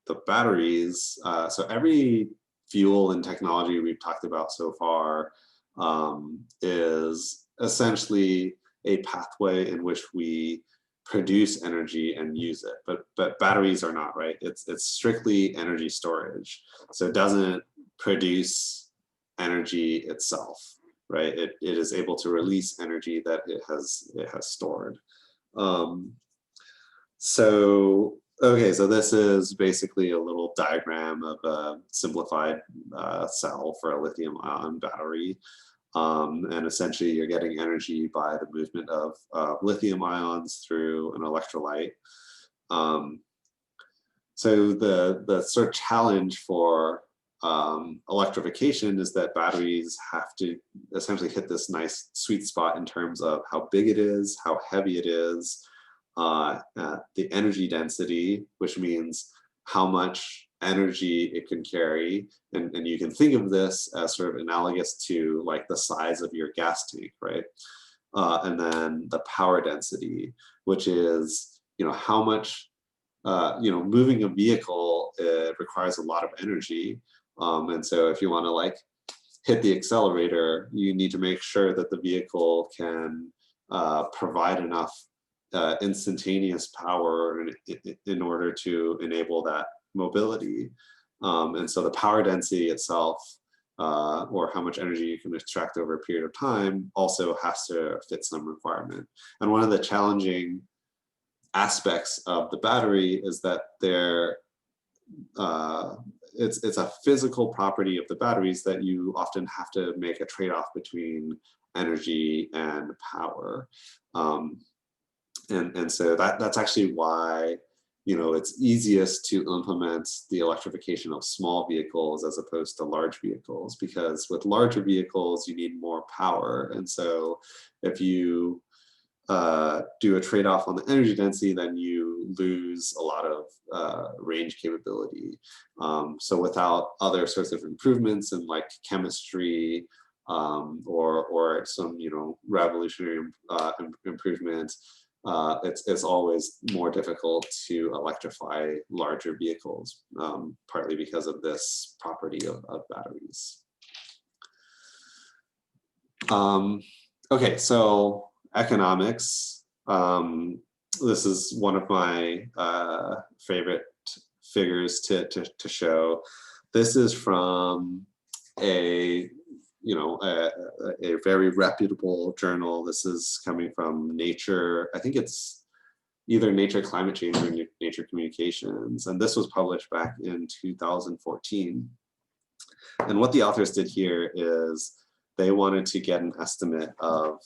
the batteries, so every fuel and technology we've talked about so far is essentially a pathway in which we produce energy and use it, but batteries are not, right? It's strictly energy storage, so it doesn't produce energy itself, right? It is able to release energy that it has stored. So this is basically a little diagram of a simplified cell for a lithium-ion battery. And essentially you're getting energy by the movement of lithium ions through an electrolyte. So the sort of challenge for electrification is that batteries have to essentially hit this nice sweet spot in terms of how big it is, how heavy it is, the energy density, which means how much energy it can carry, and you can think of this as sort of analogous to like the size of your gas tank, right? And then the power density, which is how much moving a vehicle, it requires a lot of energy, and so if you want to like hit the accelerator, you need to make sure that the vehicle can provide enough instantaneous power in order to enable that mobility. And so the power density itself, or how much energy you can extract over a period of time, also has to fit some requirement. And one of the challenging aspects of the battery is that it's a physical property of the batteries that you often have to make a trade-off between energy and power. And so that's actually why it's easiest to implement the electrification of small vehicles as opposed to large vehicles, because with larger vehicles you need more power. And so if you do a trade-off on the energy density, then you lose a lot of range capability. So without other sorts of improvements in like chemistry or some revolutionary improvements, it's always more difficult to electrify larger vehicles, partly because of this property of batteries. Okay, so economics. This is one of my favorite figures to show. This is from a very reputable journal. This is coming from Nature. I think it's either Nature Climate Change or Nature Communications. And this was published back in 2014. And what the authors did here is they wanted to get an estimate of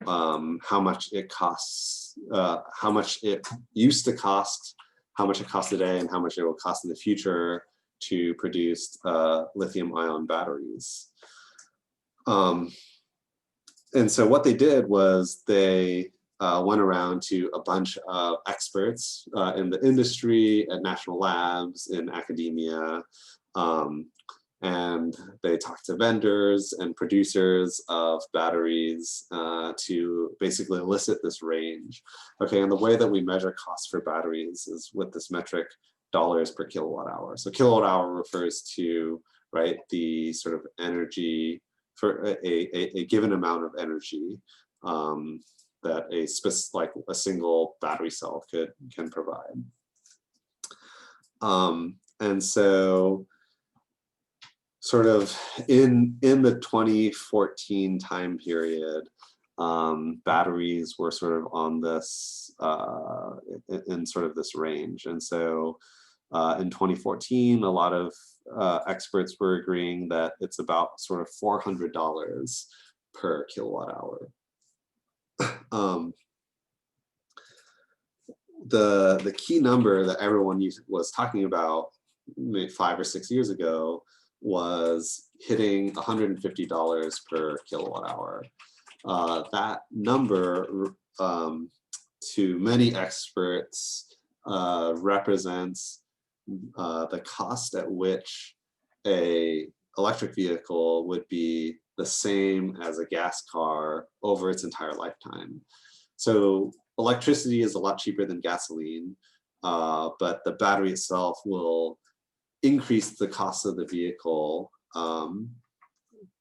how much it costs, how much it used to cost, how much it costs today, and how much it will cost in the future to produce lithium-ion batteries. And so what they did was they went around to a bunch of experts in the industry, at national labs, in academia, and they talked to vendors and producers of batteries to basically elicit this range. Okay, and the way that we measure costs for batteries is with this metric dollars per kilowatt hour. So kilowatt hour refers to, right, the sort of energy for a given amount of energy that a single battery cell can provide. And so sort of in the 2014 time period, batteries were sort of on this, in sort of this range. And so in 2014, a lot of experts were agreeing that it's about sort of $400 per kilowatt hour. The key number that everyone was talking about maybe 5 or 6 years ago was hitting $150 per kilowatt hour. That number, to many experts, represents the cost at which a electric vehicle would be the same as a gas car over its entire lifetime. So electricity is a lot cheaper than gasoline, but the battery itself will increase the cost of the vehicle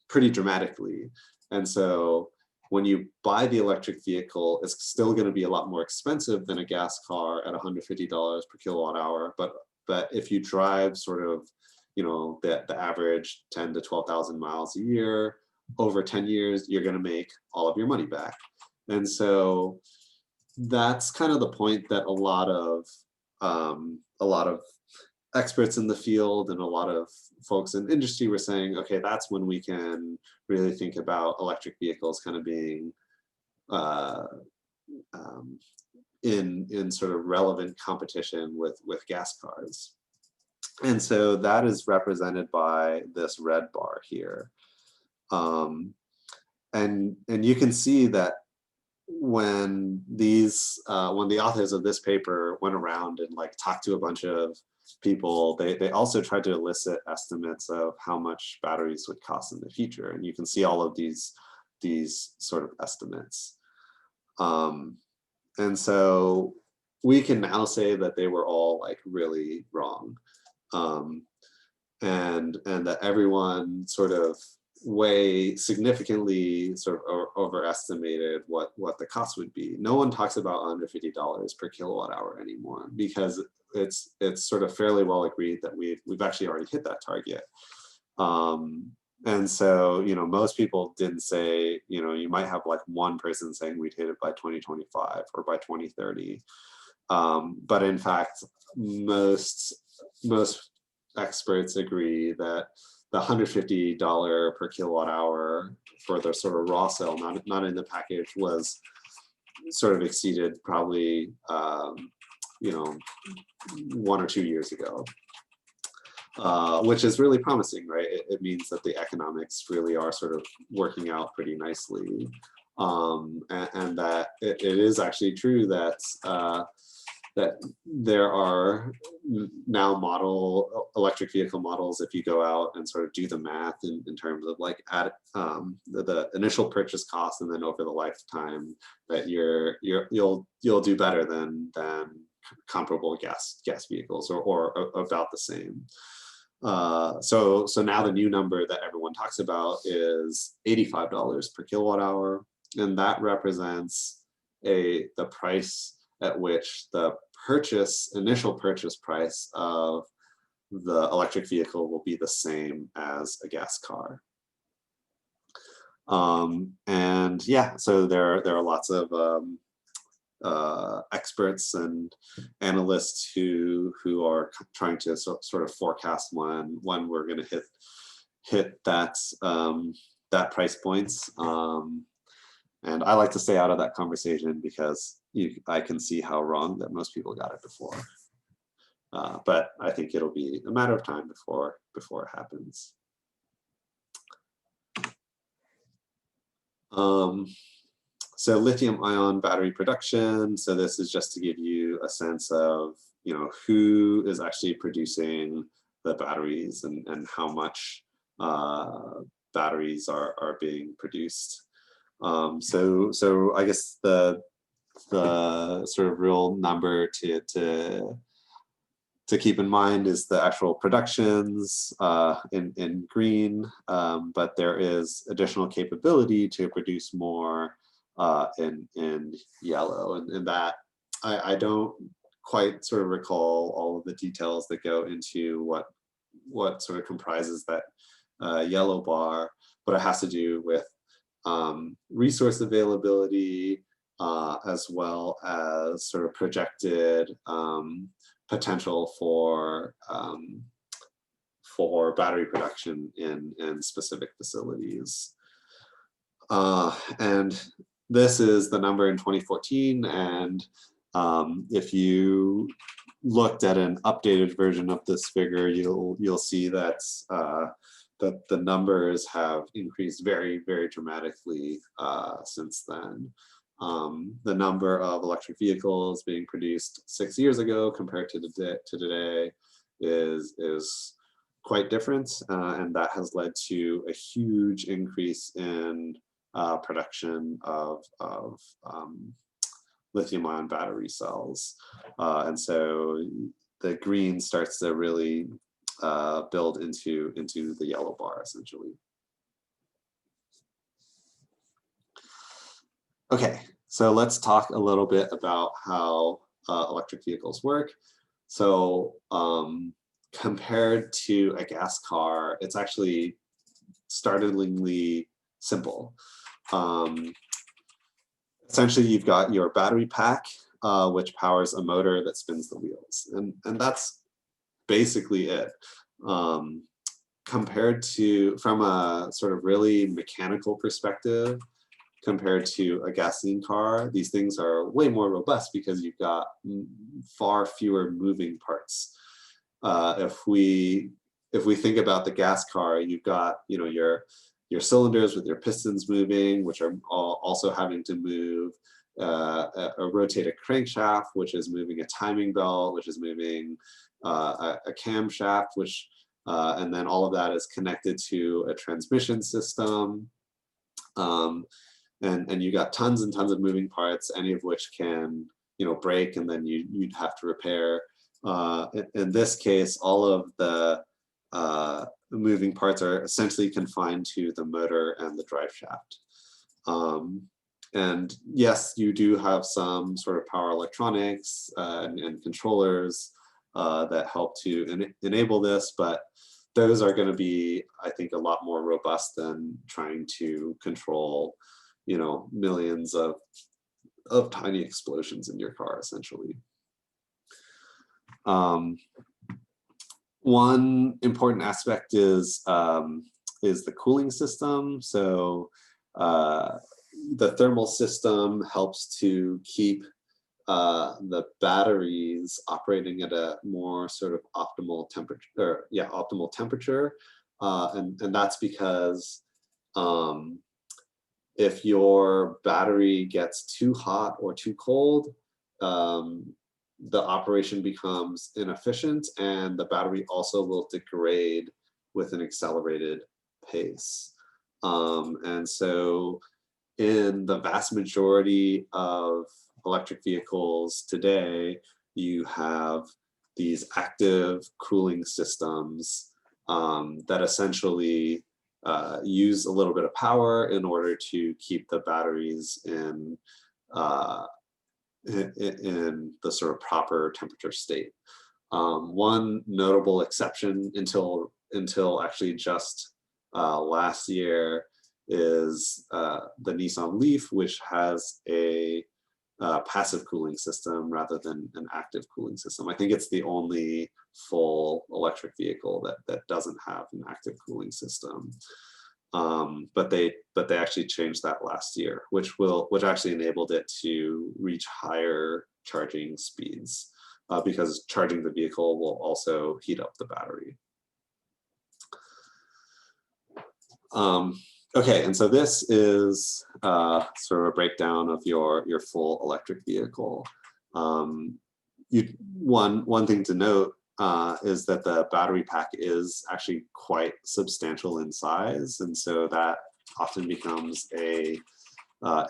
pretty dramatically. And so when you buy the electric vehicle, it's still going to be a lot more expensive than a gas car at $150 per kilowatt hour. But if you drive sort of, the average 10 to 12,000 miles a year, over 10 years, you're going to make all of your money back. And so that's kind of the point that a lot of experts in the field and a lot of folks in industry were saying, okay, that's when we can really think about electric vehicles kind of being in sort of relevant competition with gas cars. And so that is represented by this red bar here. And you can see that when the authors of this paper went around and talked to a bunch of people, they also tried to elicit estimates of how much batteries would cost in the future. And you can see all of these sort of estimates. And so we can now say that they were all really wrong. And that everyone sort of way significantly sort of overestimated what the cost would be. No one talks about under $50 per kilowatt hour anymore, because it's sort of fairly well agreed that we've actually already hit that target. And so, most people didn't say, you might have one person saying we'd hit it by 2025 or by 2030. But in fact, most experts agree that the $150 per kilowatt hour for the sort of raw cell, not in the package, was sort of exceeded probably 1 or 2 years ago, which is really promising, right? It means that the economics really are sort of working out pretty nicely, and that it is actually true that that there are now electric vehicle models, if you go out and sort of do the math in terms of add the initial purchase cost and then over the lifetime, that you'll do better than comparable gas vehicles, or about the same. So now the new number that everyone talks about is $85 per kilowatt hour, and that represents the price at which the initial purchase price of the electric vehicle will be the same as a gas car. And yeah, so there are lots of experts and analysts who are trying to sort of forecast when we're going to hit that that price points. And I like to stay out of that conversation because I can see how wrong that most people got it before. But I think it'll be a matter of time before it happens. So lithium-ion battery production. So this is just to give you a sense of, you know, who is actually producing the batteries and how much batteries are being produced. So I guess the sort of real number to keep in mind is the actual productions in green, but there is additional capability to produce more in yellow, and that I don't quite sort of recall all of the details that go into what sort of comprises that yellow bar, but it has to do with resource availability as well as sort of projected potential for battery production in specific facilities. And this is the number in 2014, and if you looked at an updated version of this figure, you'll see that that the numbers have increased very, very dramatically since then. The number of electric vehicles being produced 6 years ago compared to today is quite different, and that has led to a huge increase in production of lithium-ion battery cells, and so the green starts to really build into the yellow bar essentially. Okay, so let's talk a little bit about how electric vehicles work. So compared to a gas car, it's actually startlingly simple. Essentially, you've got your battery pack, which powers a motor that spins the wheels, and that's basically it. Compared to, from a sort of really mechanical perspective, compared to a gasoline car, these things are way more robust because you've got far fewer moving parts. If we think about the gas car, you've got, you know, your cylinders with your pistons moving, which are also having to move, a rotated crankshaft, which is moving a timing belt, which is moving a camshaft, which and then all of that is connected to a transmission system. And you got tons and tons of moving parts, any of which can, you know, break, and then you'd have to repair. In this case, all of the moving parts are essentially confined to the motor and the drive shaft. And yes, you do have some sort of power electronics and controllers that help to enable this, but those are going to be, I think, a lot more robust than trying to control, you know, millions of tiny explosions in your car, essentially. One important aspect is the cooling system. So the thermal system helps to keep the batteries operating at a more sort of optimal temperature, and that's because if your battery gets too hot or too cold, the operation becomes inefficient, and the battery also will degrade with an accelerated pace. And so in the vast majority of electric vehicles today, you have these active cooling systems that essentially use a little bit of power in order to keep the batteries in in the sort of proper temperature state. One notable exception until actually just last year is the Nissan Leaf, which has a passive cooling system rather than an active cooling system. I think it's the only full electric vehicle that doesn't have an active cooling system. But they actually changed that last year, which actually enabled it to reach higher charging speeds because charging the vehicle will also heat up the battery. Okay, and so this is sort of a breakdown of your full electric vehicle. One thing to note is that the battery pack is actually quite substantial in size, and so that often becomes a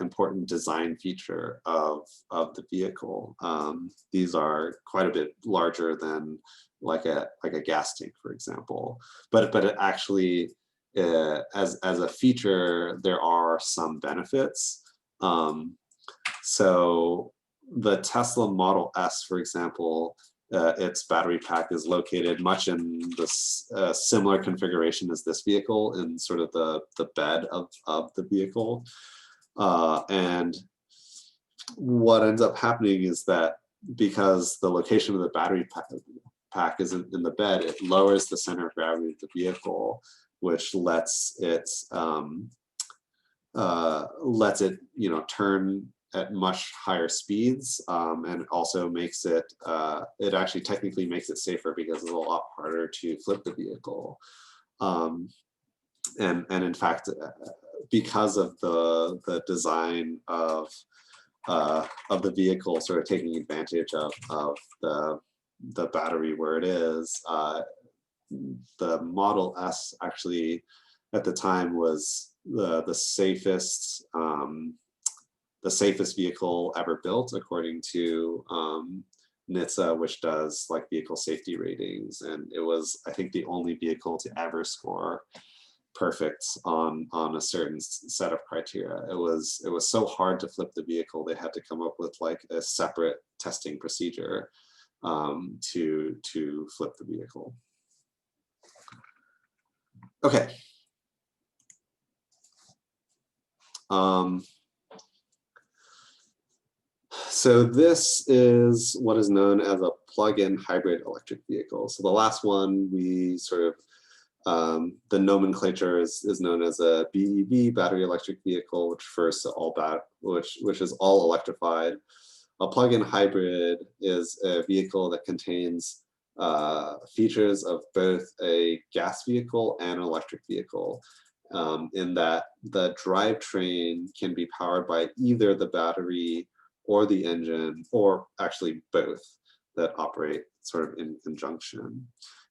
important design feature of the vehicle. These are quite a bit larger than like a gas tank, for example, but it actually as a feature, there are some benefits. So the Tesla Model S, for example, its battery pack is located much in this similar configuration as this vehicle in sort of the bed of the vehicle. And what ends up happening is that because the location of the battery pack is in the bed, it lowers the center of gravity of the vehicle, which lets it turn at much higher speeds, and also makes it actually technically makes it safer because it's a lot harder to flip the vehicle. And in fact, because of the design of the vehicle sort of taking advantage of the battery where it is, the Model S actually at the time was the safest vehicle ever built, according to NHTSA, which does like vehicle safety ratings, and it was, I think, the only vehicle to ever score perfect on a certain set of criteria. It was so hard to flip the vehicle, they had to come up with like a separate testing procedure to flip the vehicle. Okay. So this is what is known as a plug-in hybrid electric vehicle. So the last one, we sort of, the nomenclature is known as a BEV, battery electric vehicle, which refers to which is all electrified. A plug-in hybrid is a vehicle that contains features of both a gas vehicle and an electric vehicle, in that the drivetrain can be powered by either the battery or the engine, or actually both, that operate sort of in conjunction.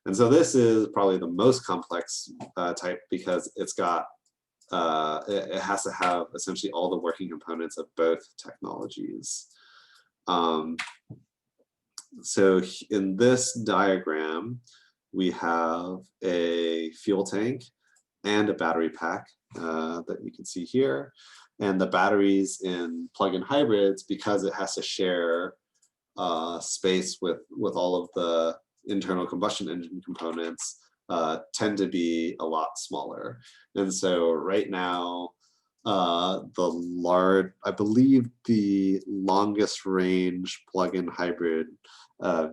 And so this is probably the most complex type because it's got, it has to have essentially all the working components of both technologies. So in this diagram, we have a fuel tank and a battery pack that you can see here. And the batteries in plug-in hybrids, because it has to share space with all of the internal combustion engine components, tend to be a lot smaller. And so right now, I believe the longest range plug-in hybrid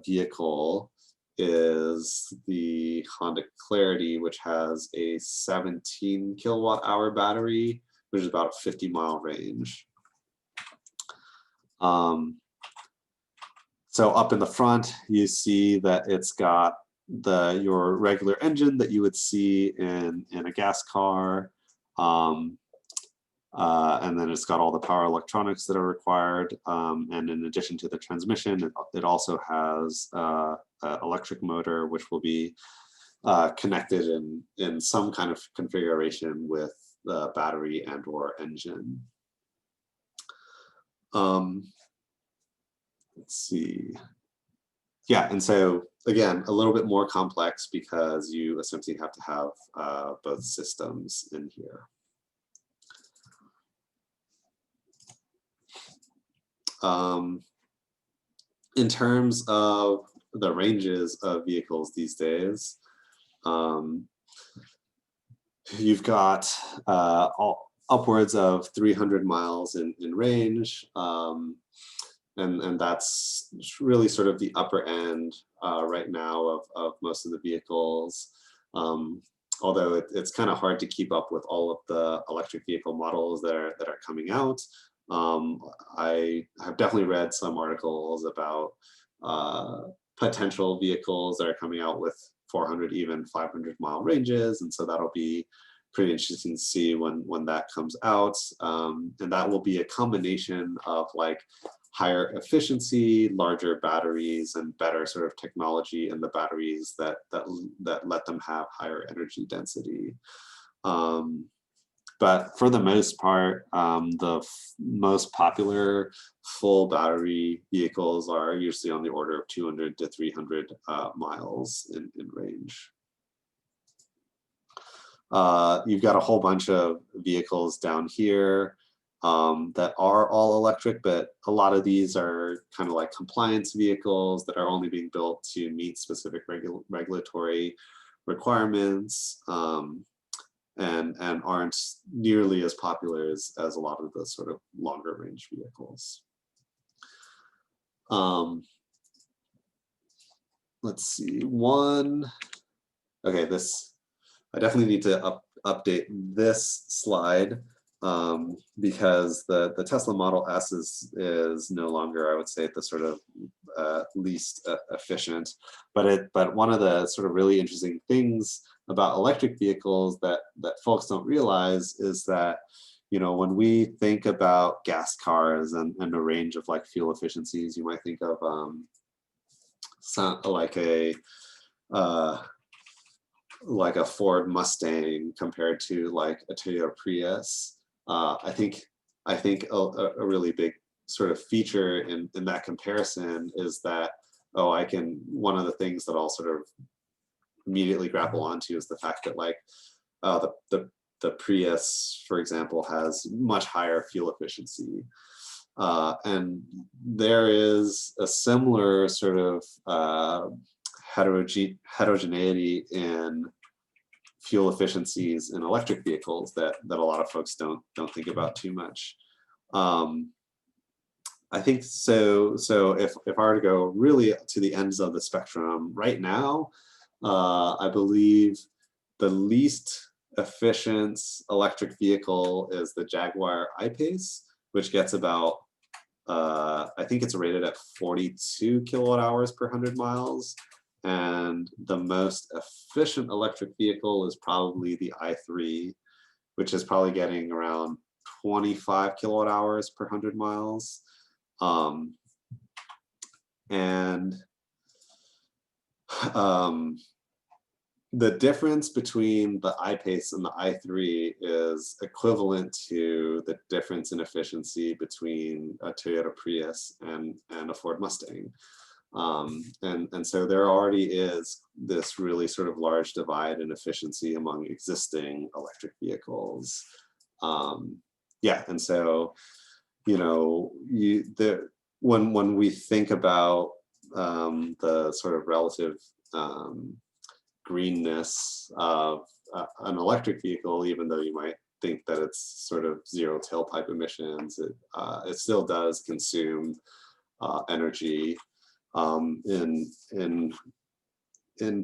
vehicle is the Honda Clarity, which has a 17 kilowatt hour battery, which is about a 50-mile range. So up in the front, you see that it's got your regular engine that you would see in a gas car. And then it's got all the power electronics that are required. And in addition to the transmission, it also has an electric motor, which will be connected in some kind of configuration with the battery and or engine. Let's see. Yeah, and so again, a little bit more complex because you essentially have to have both systems in here. in terms of the ranges of vehicles these days, you've got upwards of 300 miles in range. And that's really sort of the upper end right now of most of the vehicles. Although it's kind of hard to keep up with all of the electric vehicle models that are coming out. I have definitely read some articles about potential vehicles that are coming out with 400, even 500-mile ranges, and so that'll be pretty interesting to see when that comes out. And that will be a combination of like higher efficiency, larger batteries, and better sort of technology in the batteries that let them have higher energy density. But for the most part, the most popular full battery vehicles are usually on the order of 200 to 300 miles in range. You've got a whole bunch of vehicles down here that are all electric, but a lot of these are kind of like compliance vehicles that are only being built to meet specific regulatory requirements, and aren't nearly as popular as a lot of the sort of longer range vehicles. Let's see, okay, I definitely need to update this slide because the Tesla Model S is no longer, I would say, the sort of least efficient. But one of the sort of really interesting things about electric vehicles that folks don't realize is that, you know, when we think about gas cars and a range of like fuel efficiencies, you might think of like a Ford Mustang compared to like a Toyota Prius. I think a really big sort of feature in that comparison is that, one of the things that I'll sort of immediately grapple onto is the fact that like the Prius, for example, has much higher fuel efficiency. And there is a similar sort of heterogeneity in fuel efficiencies in electric vehicles that a lot of folks don't think about too much. I think so if I were to go really to the ends of the spectrum right now, I believe the least efficient electric vehicle is the Jaguar I-Pace, which gets about I think it's rated at 42 kilowatt hours per 100 miles. And the most efficient electric vehicle is probably the i3, which is probably getting around 25 kilowatt hours per 100 miles. The difference between the I-Pace and the i3 is equivalent to the difference in efficiency between a Toyota Prius and a Ford Mustang. And so there already is this really sort of large divide in efficiency among existing electric vehicles. Yeah, and so, you know, when we think about the sort of relative greenness of an electric vehicle, even though you might think that it's sort of zero tailpipe emissions, it still does consume energy in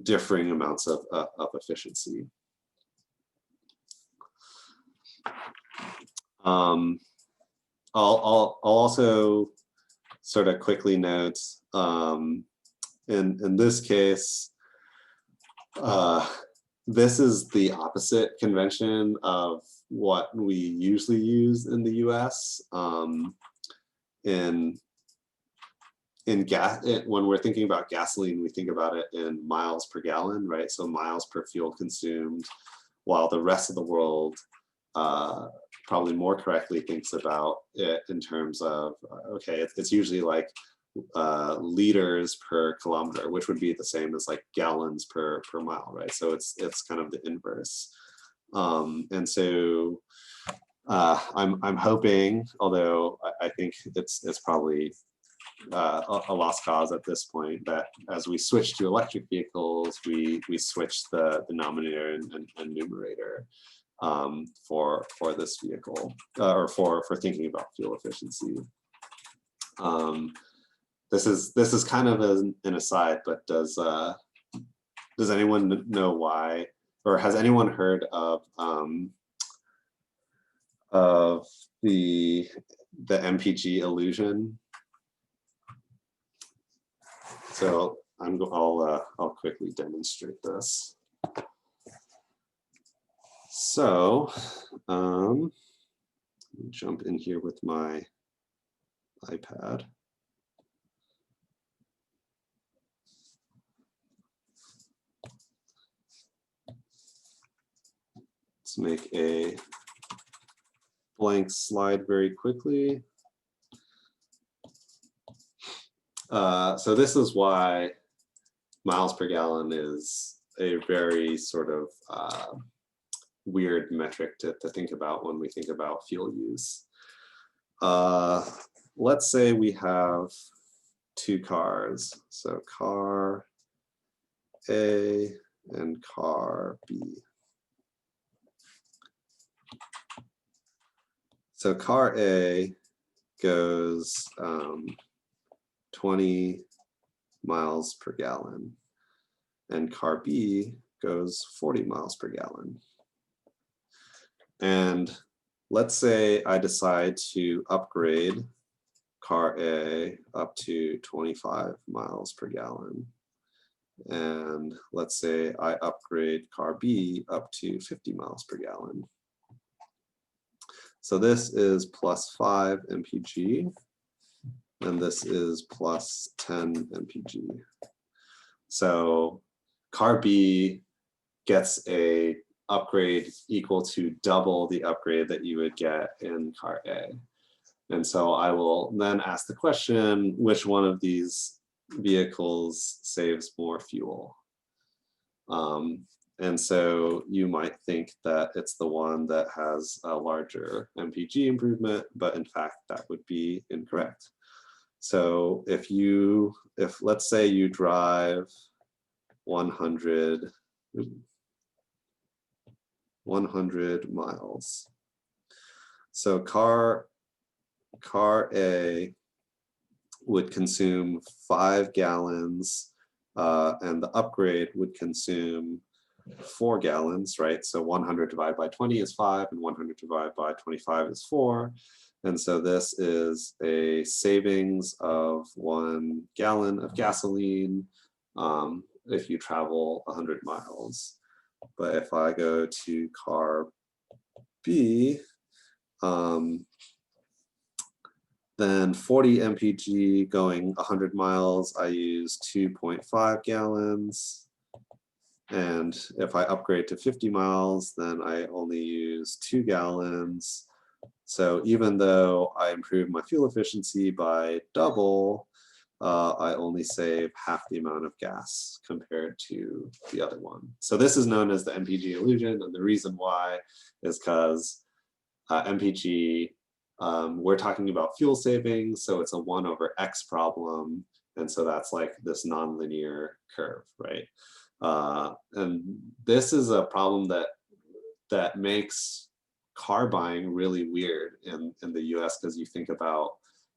differing amounts of efficiency. I'll also sort of quickly note in this case, this is the opposite convention of what we usually use in the US. When we're thinking about gasoline, we think about it in miles per gallon, right? So miles per fuel consumed, while the rest of the world probably more correctly thinks about it in terms of, okay, it's usually like liters per kilometer, which would be the same as like gallons per mile, right? So it's kind of the inverse. And so I'm hoping, although I think it's probably a lost cause at this point, that as we switch to electric vehicles, we switch the denominator and numerator for this vehicle, or for thinking about fuel efficiency. This is kind of an aside, but does anyone know why, or has anyone heard of the Mpg illusion? So I'll quickly demonstrate this. So let me jump in here with my iPad. Let's make a blank slide very quickly. So this is why miles per gallon is a very sort of weird metric to think about when we think about fuel use. Let's say we have two cars, so car A and car B. So car A goes 20 miles per gallon, and car B goes 40 miles per gallon. And let's say I decide to upgrade car A up to 25 miles per gallon. And let's say I upgrade car B up to 50 miles per gallon. So this is plus 5 mpg, and this is plus 10 mpg. So car B gets a upgrade equal to double the upgrade that you would get in car A. And so I will then ask the question, which one of these vehicles saves more fuel? And so you might think that it's the one that has a larger MPG improvement, but in fact that would be incorrect. So if let's say you drive 100 miles. So car A would consume 5 gallons, and the upgrade would consume 4 gallons, right? So 100 divided by 20 is 5, and 100 divided by 25 is 4. And so this is a savings of 1 gallon of gasoline if you travel 100 miles. But if I go to car B, then 40 mpg going 100 miles, I use 2.5 gallons. And if I upgrade to 50 miles, then I only use 2 gallons. So even though I improve my fuel efficiency by double, I only save half the amount of gas compared to the other one. So this is known as the Mpg illusion, and the reason why is because Mpg, we're talking about fuel savings, so it's a 1/x problem, and so that's like this nonlinear curve, right? And this is a problem that makes car buying really weird in the US, because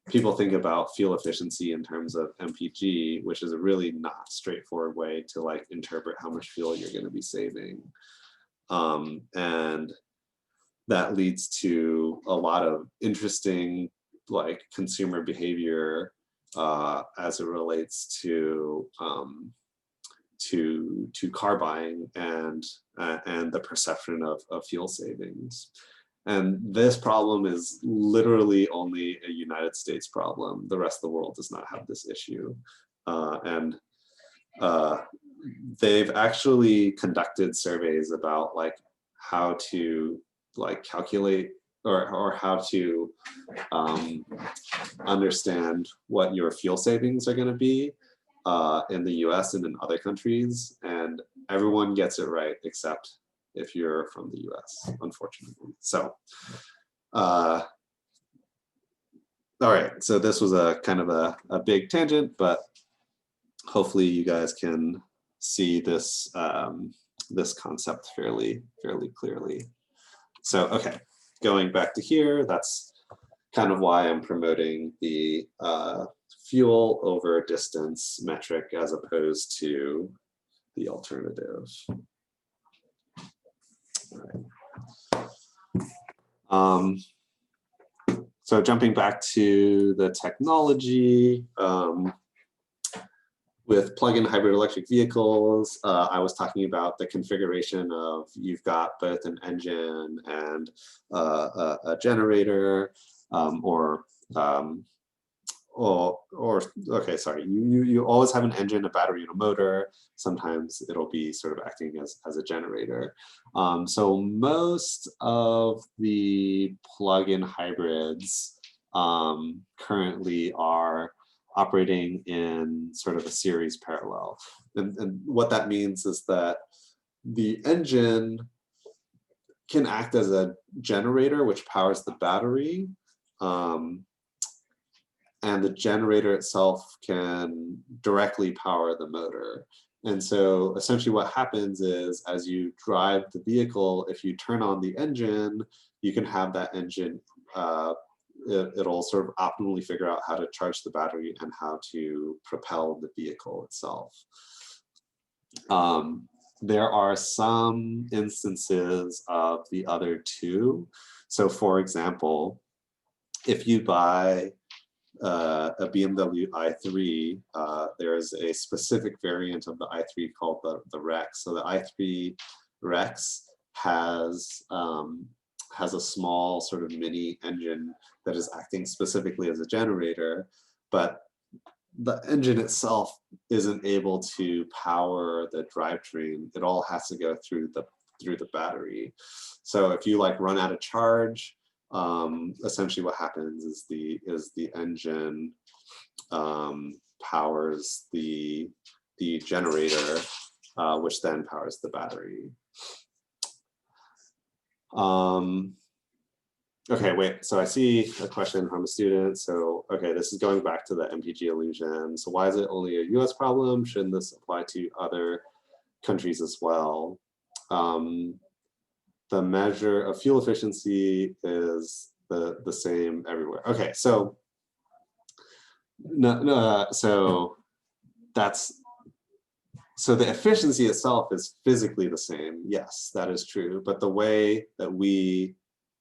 people think about fuel efficiency in terms of MPG, which is a really not straightforward way to like interpret how much fuel you're going to be saving. And that leads to a lot of interesting like consumer behavior as it relates to car buying and the perception of fuel savings. And this problem is literally only a United States problem. The rest of the world does not have this issue. They've actually conducted surveys about like how to like calculate or how to understand what your fuel savings are going to be in the US and in other countries, and everyone gets it right except if you're from the US, unfortunately. So All right, so this was a kind of a big tangent, but hopefully you guys can see this this concept fairly clearly. So, okay, going back to here, that's kind of why I'm promoting the fuel over distance metric as opposed to the alternative. All right. So jumping back to the technology, with plug-in hybrid electric vehicles, I was talking about the configuration of you've got both an engine and a generator, okay, sorry, you always have an engine, a battery, and a motor. Sometimes it'll be sort of acting as a generator. So most of the plug-in hybrids currently are operating in sort of a series parallel. And what that means is that the engine can act as a generator which powers the battery, and the generator itself can directly power the motor. And so essentially what happens is as you drive the vehicle, if you turn on the engine, you can have that engine, it'll sort of optimally figure out how to charge the battery and how to propel the vehicle itself. There are some instances of the other two. So for example, if you buy a BMW i3, there is a specific variant of the i3 called the Rex. So the i3 Rex has a small sort of mini engine that is acting specifically as a generator, but the engine itself isn't able to power the drivetrain. It all has to go through the battery. So if you like run out of charge, essentially what happens is the engine powers the generator, which then powers the battery. Okay, wait, so I see a question from a student. So, okay, this is going back to the Mpg illusion. So why is it only a US problem? Shouldn't this apply to other countries as well? The measure of fuel efficiency is the same everywhere. Okay, so so the efficiency itself is physically the same. Yes, that is true. But the way that we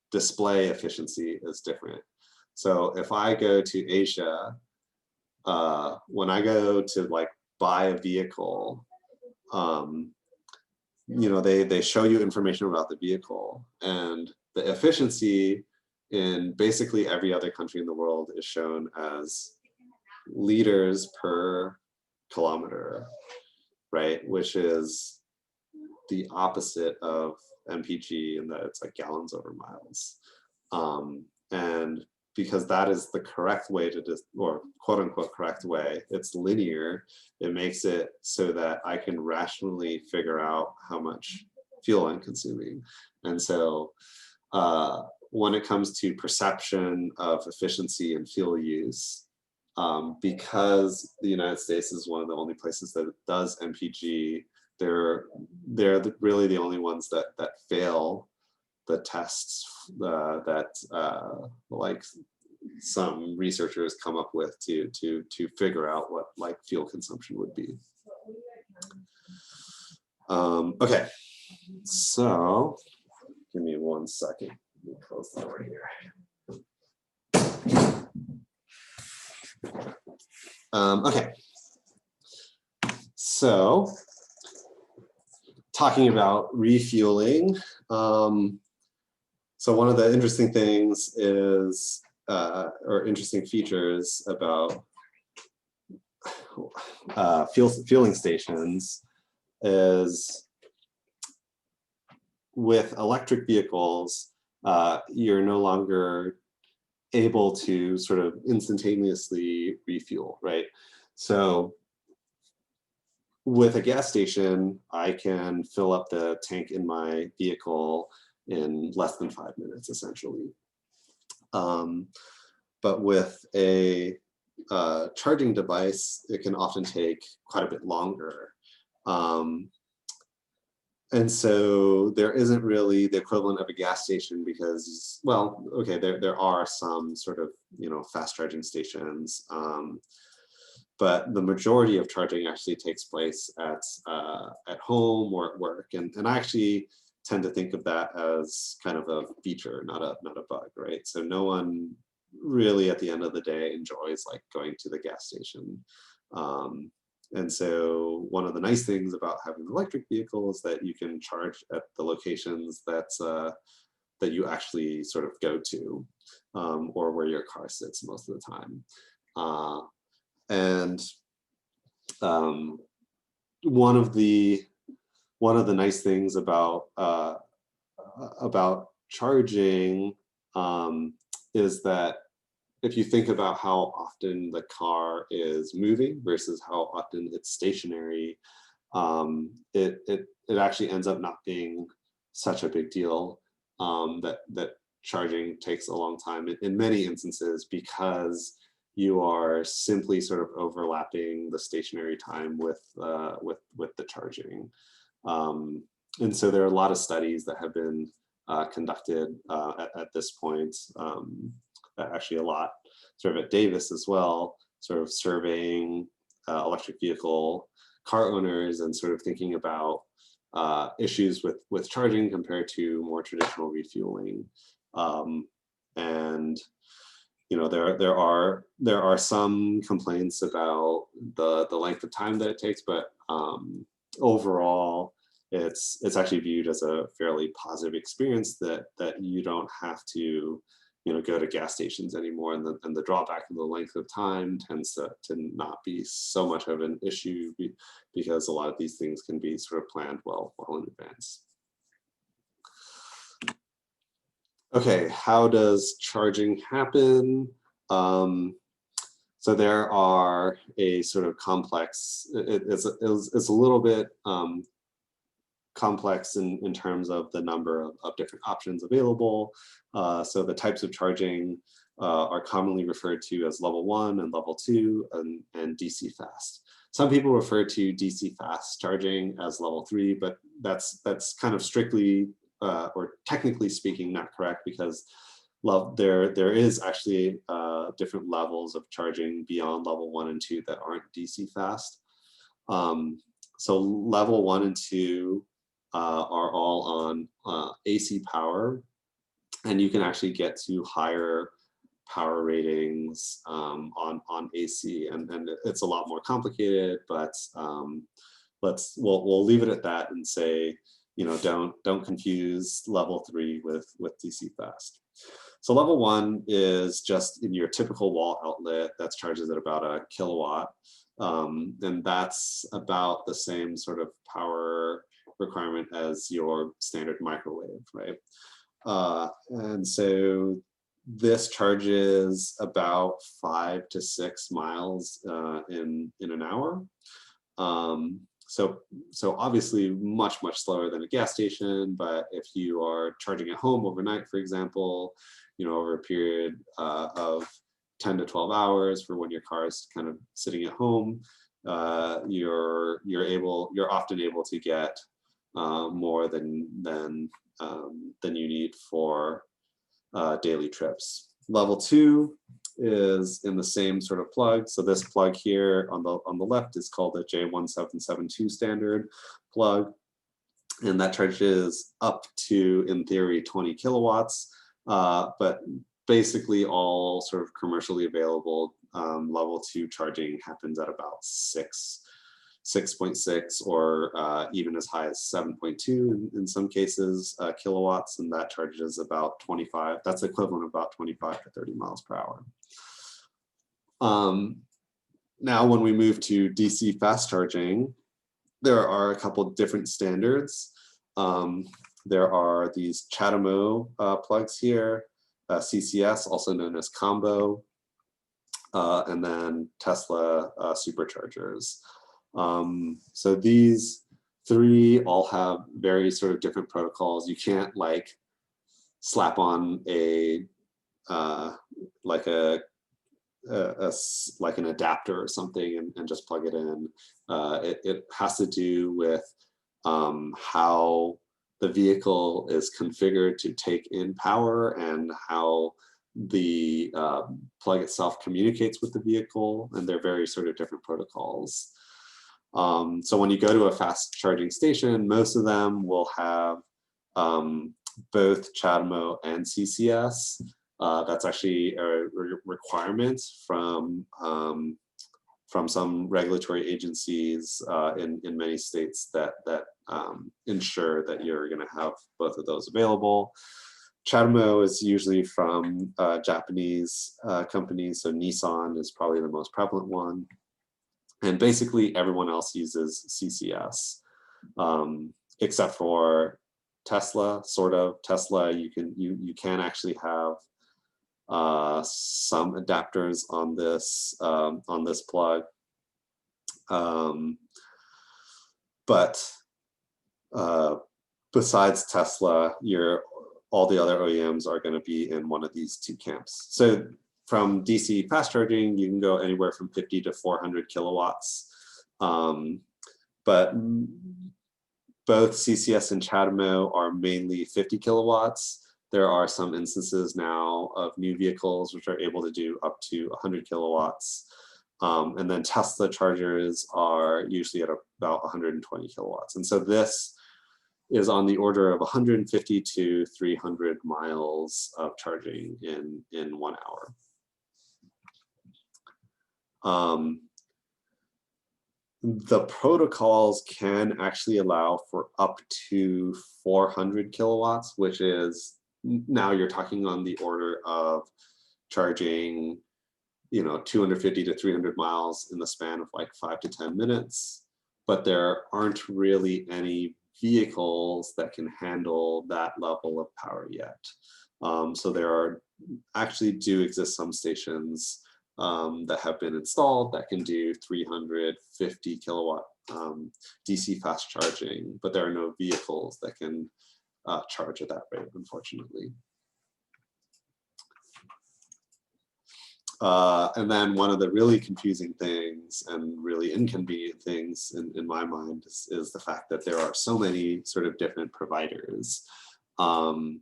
display efficiency is different. So if I go to Asia, when I go to like buy a vehicle, you know, they show you information about the vehicle, and the efficiency in basically every other country in the world is shown as liters per kilometer, right? Which is the opposite of MPG in that it's like gallons over miles. And because that is the correct way to or quote unquote correct way, it's linear, it makes it so that I can rationally figure out how much fuel I'm consuming. And so when it comes to perception of efficiency and fuel use, because the United States is one of the only places that does MPG, they're really the only ones that fail the tests that like some researchers come up with to figure out what like fuel consumption would be. Okay, so give me 1 second. Let me close the door here. Okay, so talking about refueling. So one of the interesting things is, or interesting features about fueling stations is with electric vehicles, you're no longer able to sort of instantaneously refuel, right? So with a gas station, I can fill up the tank in my vehicle in less than 5 minutes, essentially. but with a charging device, it can often take quite a bit longer. And so there isn't really the equivalent of a gas station because, well, okay, there are some sort of, fast charging stations, but the majority of charging actually takes place at home or at work. And I actually tend to think of that as kind of a feature, not a bug, right? So no one really at the end of the day enjoys like going to the gas station. And so one of the nice things about having an electric vehicle is that you can charge at the locations that you actually sort of go to, or where your car sits most of the time. And one of the nice things about charging is that if you think about how often the car is moving versus how often it's stationary, it actually ends up not being such a big deal, that charging takes a long time in many instances because you are simply sort of overlapping the stationary time with the charging. And so there are a lot of studies that have been conducted at this point, actually a lot, sort of at Davis as well, sort of surveying electric vehicle car owners and sort of thinking about issues with charging compared to more traditional refueling. And there are some complaints about the length of time that it takes, but overall it's actually viewed as a fairly positive experience that you don't have to go to gas stations anymore, and the drawback of the length of time tends to not be so much of an issue because a lot of these things can be sort of planned well in advance. Okay, how does charging happen? So there are a sort of complex, it's a little bit complex in terms of the number of different options available. So the types of charging are commonly referred to as level 1 and level 2 and DC fast. Some people refer to DC fast charging as level 3, but that's kind of strictly or technically speaking not correct, because there is actually different levels of charging beyond level 1 and 2 that aren't DC fast. So level 1 and 2 are all on AC power, and you can actually get to higher power ratings on AC, and it's a lot more complicated, but we'll leave it at that and say, don't confuse level 3 with DC fast. So level 1 is just in your typical wall outlet that's charges at about a kilowatt, and that's about the same sort of power requirement as your standard microwave, right? And so this charges about 5 to 6 miles in an hour. So obviously much slower than a gas station, but if you are charging at home overnight, for example, over a period of 10 to 12 hours for when your car is kind of sitting at home, you're often able to get more than you need for daily trips. Level 2 is in the same sort of plug. So this plug here on the left is called a J1772 standard plug, and that charges up to, in theory, 20 kilowatts. But basically all sort of commercially available level 2 charging happens at about 6.6 or even as high as 7.2 in some cases kilowatts, and that charges about 25. That's equivalent of about 25 to 30 miles per hour. Now, when we move to DC fast charging, there are a couple different standards. There are these CHAdeMO plugs here, CCS, also known as combo, and then Tesla superchargers. So these three all have very sort of different protocols. You can't like slap on a like like an adapter or something and just plug it in. It has to do with how the vehicle is configured to take in power and how the plug itself communicates with the vehicle, and they're very sort of different protocols. So when you go to a fast charging station, most of them will have both CHAdeMO and CCS. That's actually a requirement from some regulatory agencies in many states that ensure that you're going to have both of those available. CHAdeMO is usually from Japanese companies, so Nissan is probably the most prevalent one. And basically everyone else uses CCS, except for Tesla, sort of. Tesla, you can actually have some adapters on this plug, but besides Tesla, all the other OEMs are going to be in one of these two camps. So from DC fast charging, you can go anywhere from 50 to 400 kilowatts, but both CCS and CHAdeMO are mainly 50 kilowatts. There are some instances now of new vehicles which are able to do up to 100 kilowatts. And then Tesla chargers are usually at about 120 kilowatts. And so this is on the order of 150 to 300 miles of charging in 1 hour. The protocols can actually allow for up to 400 kilowatts, which is, now you're talking on the order of charging, 250 to 300 miles in the span of like 5 to 10 minutes. But there aren't really any vehicles that can handle that level of power yet. So there do exist some stations that have been installed that can do 350 kilowatt DC fast charging, but there are no vehicles that can charge at that rate, unfortunately. And then one of the really confusing things and really inconvenient things in my mind is the fact that there are so many sort of different providers. So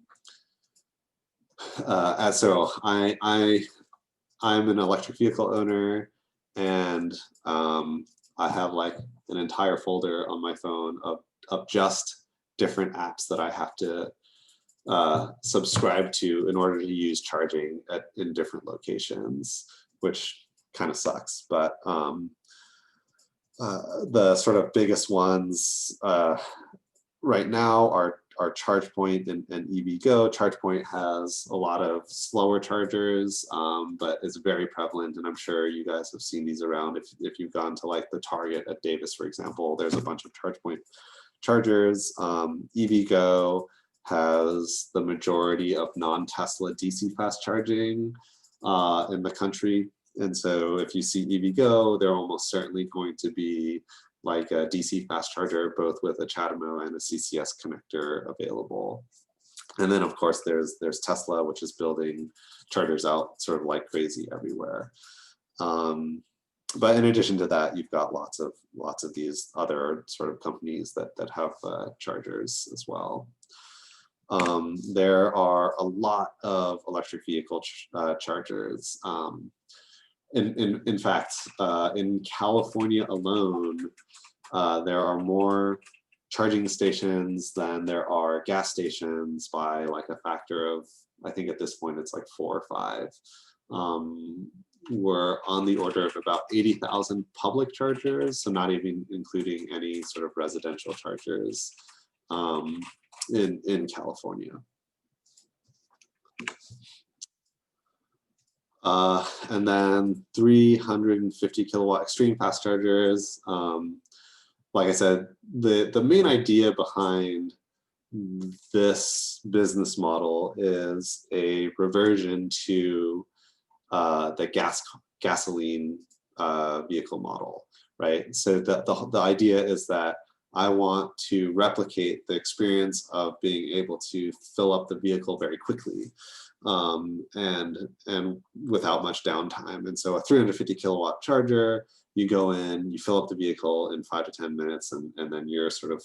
I'm an electric vehicle owner, and I have like an entire folder on my phone of just different apps that I have to subscribe to in order to use charging in different locations, which kind of sucks. But the sort of biggest ones right now are ChargePoint and EVgo. ChargePoint has a lot of slower chargers, but it's very prevalent, and I'm sure you guys have seen these around. If you've gone to like the Target at Davis, for example, there's a bunch of ChargePoint chargers. EVgo has the majority of non-Tesla DC fast charging in the country. And so if you see EVgo, they're almost certainly going to be like a DC fast charger, both with a CHAdeMO and a CCS connector available. And then of course there's Tesla, which is building chargers out sort of like crazy everywhere. But in addition to that, you've got lots of these other sort of companies that have chargers as well. There are a lot of electric vehicle chargers. In fact, in California alone, there are more charging stations than there are gas stations by like a factor of, I think at this point it's like 4 or 5. We're on the order of about 80,000 public chargers, so not even including any sort of residential chargers in California. And then 350 kilowatt extreme fast chargers. Like I said, the main idea behind this business model is a reversion to the gasoline vehicle model, right? So the idea is that I want to replicate the experience of being able to fill up the vehicle very quickly. and without much downtime. And so a 350 kilowatt charger, you go in, you fill up the vehicle in 5 to 10 minutes, and then you're sort of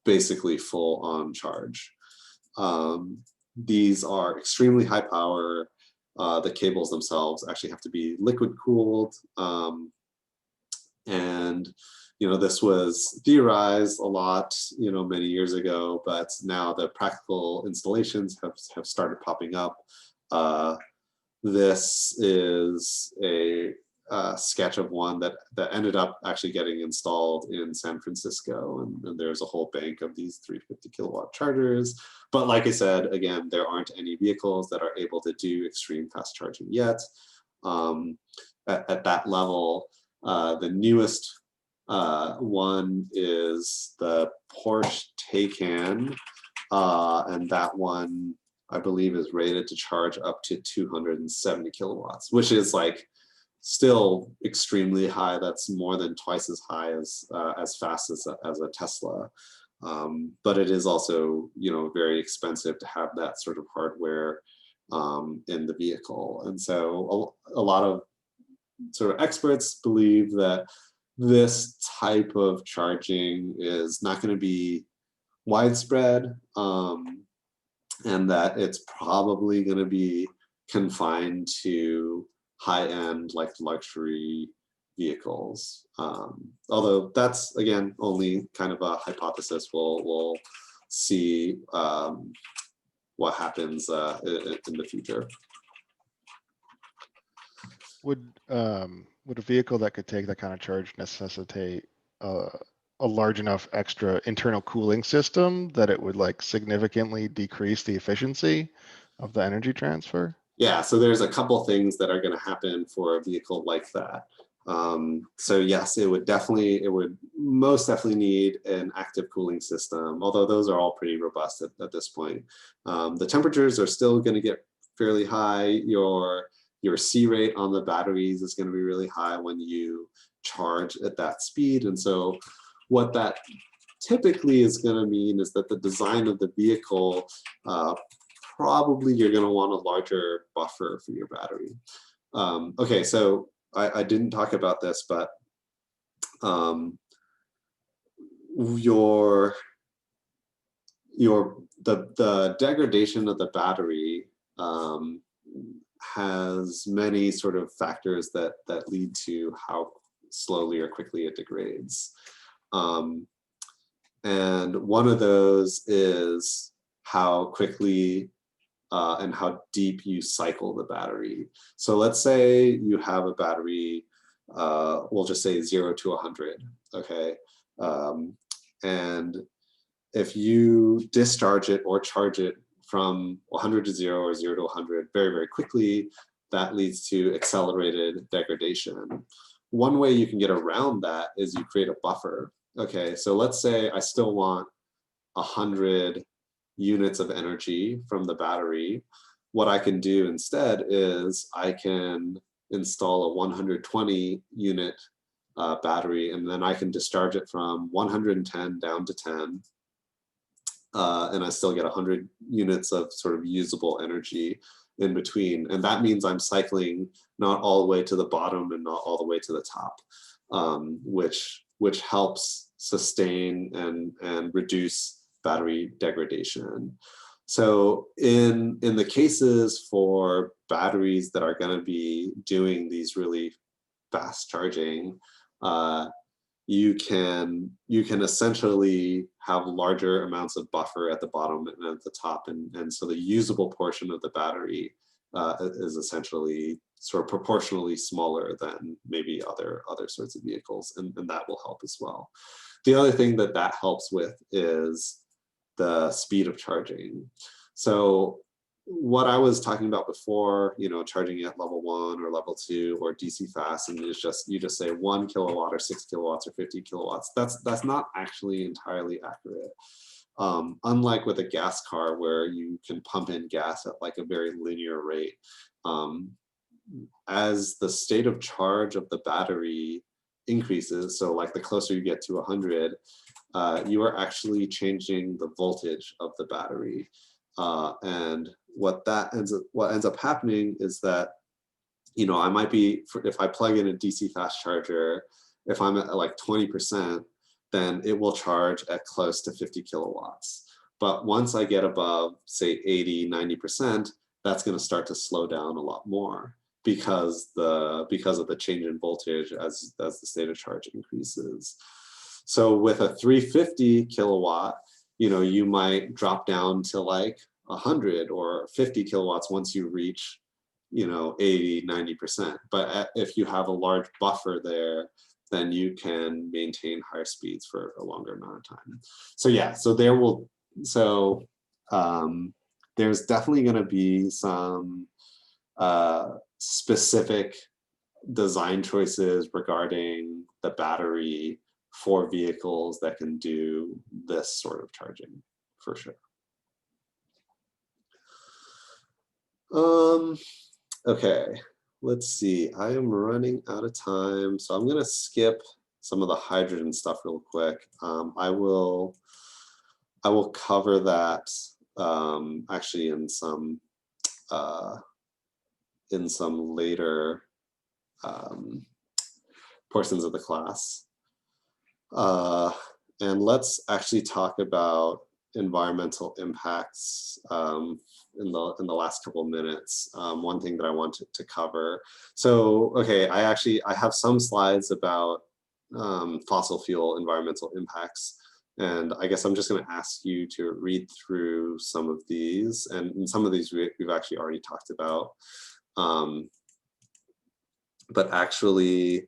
basically full on charge. These are extremely high power. The cables themselves actually have to be liquid cooled. And this was theorized a lot, many years ago, but now the practical installations have started popping up. This is a sketch of one that ended up actually getting installed in San Francisco, and there's a whole bank of these 350 kilowatt chargers. But like I said, again, there aren't any vehicles that are able to do extreme fast charging yet. At that level, the newest one is the Porsche Taycan, and that one I believe is rated to charge up to 270 kilowatts, which is like still extremely high. That's more than twice as high as fast as a Tesla. But it is also very expensive to have that sort of hardware in the vehicle, and so a lot of sort of experts believe that this type of charging is not going to be widespread, and that it's probably going to be confined to high-end, like luxury vehicles. Although that's, again, only kind of a hypothesis. We'll see what happens in the future. Would a vehicle that could take that kind of charge necessitate a large enough extra internal cooling system that it would like significantly decrease the efficiency of the energy transfer? Yeah, so there's a couple things that are going to happen for a vehicle like that. So yes, it would most definitely need an active cooling system, although those are all pretty robust at this point. The temperatures are still going to get fairly high. Your C rate on the batteries is going to be really high when you charge at that speed. And so what that typically is going to mean is that the design of the vehicle, probably you're going to want a larger buffer for your battery. Okay, so I didn't talk about this, but the degradation of the battery has many sort of factors that lead to how slowly or quickly it degrades. And one of those is how quickly and how deep you cycle the battery. So let's say you have a battery, we'll just say 0 to 100, okay? And if you discharge it or charge it from 100 to 0 or 0 to 100 very, very quickly, that leads to accelerated degradation. One way you can get around that is you create a buffer. Okay, so let's say I still want 100 units of energy from the battery. What I can do instead is I can install a 120 unit battery, and then I can discharge it from 110 down to 10. And I still get 100 units of sort of usable energy in between. And that means I'm cycling not all the way to the bottom and not all the way to the top, which helps sustain and reduce battery degradation. So in the cases for batteries that are going to be doing these really fast charging, you can essentially have larger amounts of buffer at the bottom and at the top, and so the usable portion of the battery is essentially sort of proportionally smaller than maybe other sorts of vehicles, and that will help as well. The other thing that helps with is the speed of charging. So what I was talking about before, charging at level 1 or level 2 or DC fast, and you just say 1 kilowatt or 6 kilowatts or 50 kilowatts. That's not actually entirely accurate. Unlike with a gas car where you can pump in gas at like a very linear rate, as the state of charge of the battery increases, so like the closer you get to 100, you are actually changing the voltage of the battery. And what ends up happening is that, you know, I might be, if I plug in a DC fast charger, if I'm at like 20%, then it will charge at close to 50 kilowatts. But once I get above, say, 80, 90%, that's going to start to slow down a lot more because of the change in voltage as the state of charge increases. So with a 350 kilowatt, you know, you might drop down to like 100 or 50 kilowatts once you reach, you know, 80, 90%. But if you have a large buffer there, then you can maintain higher speeds for a longer amount of time. So yeah, so there's definitely going to be some specific design choices regarding the battery for vehicles that can do this sort of charging, for sure. Okay, let's see. I am running out of time, so I'm gonna skip some of the hydrogen stuff real quick. I will cover that actually in some later portions of the class. And let's actually talk about environmental impacts in the last couple of minutes. One thing that I wanted to cover. So, okay, I have some slides about fossil fuel environmental impacts. And I guess I'm just going to ask you to read through some of these. And some of these we've actually already talked about. But actually,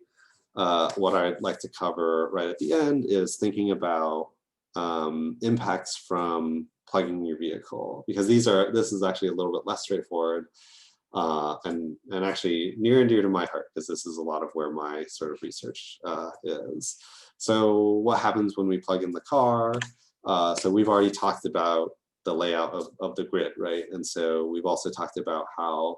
what I'd like to cover right at the end is thinking about impacts from plugging your vehicle, because this is actually a little bit less straightforward and actually near and dear to my heart, because this is a lot of where my sort of research is. So what happens when we plug in the car? So we've already talked about the layout of the grid, right? And so we've also talked about how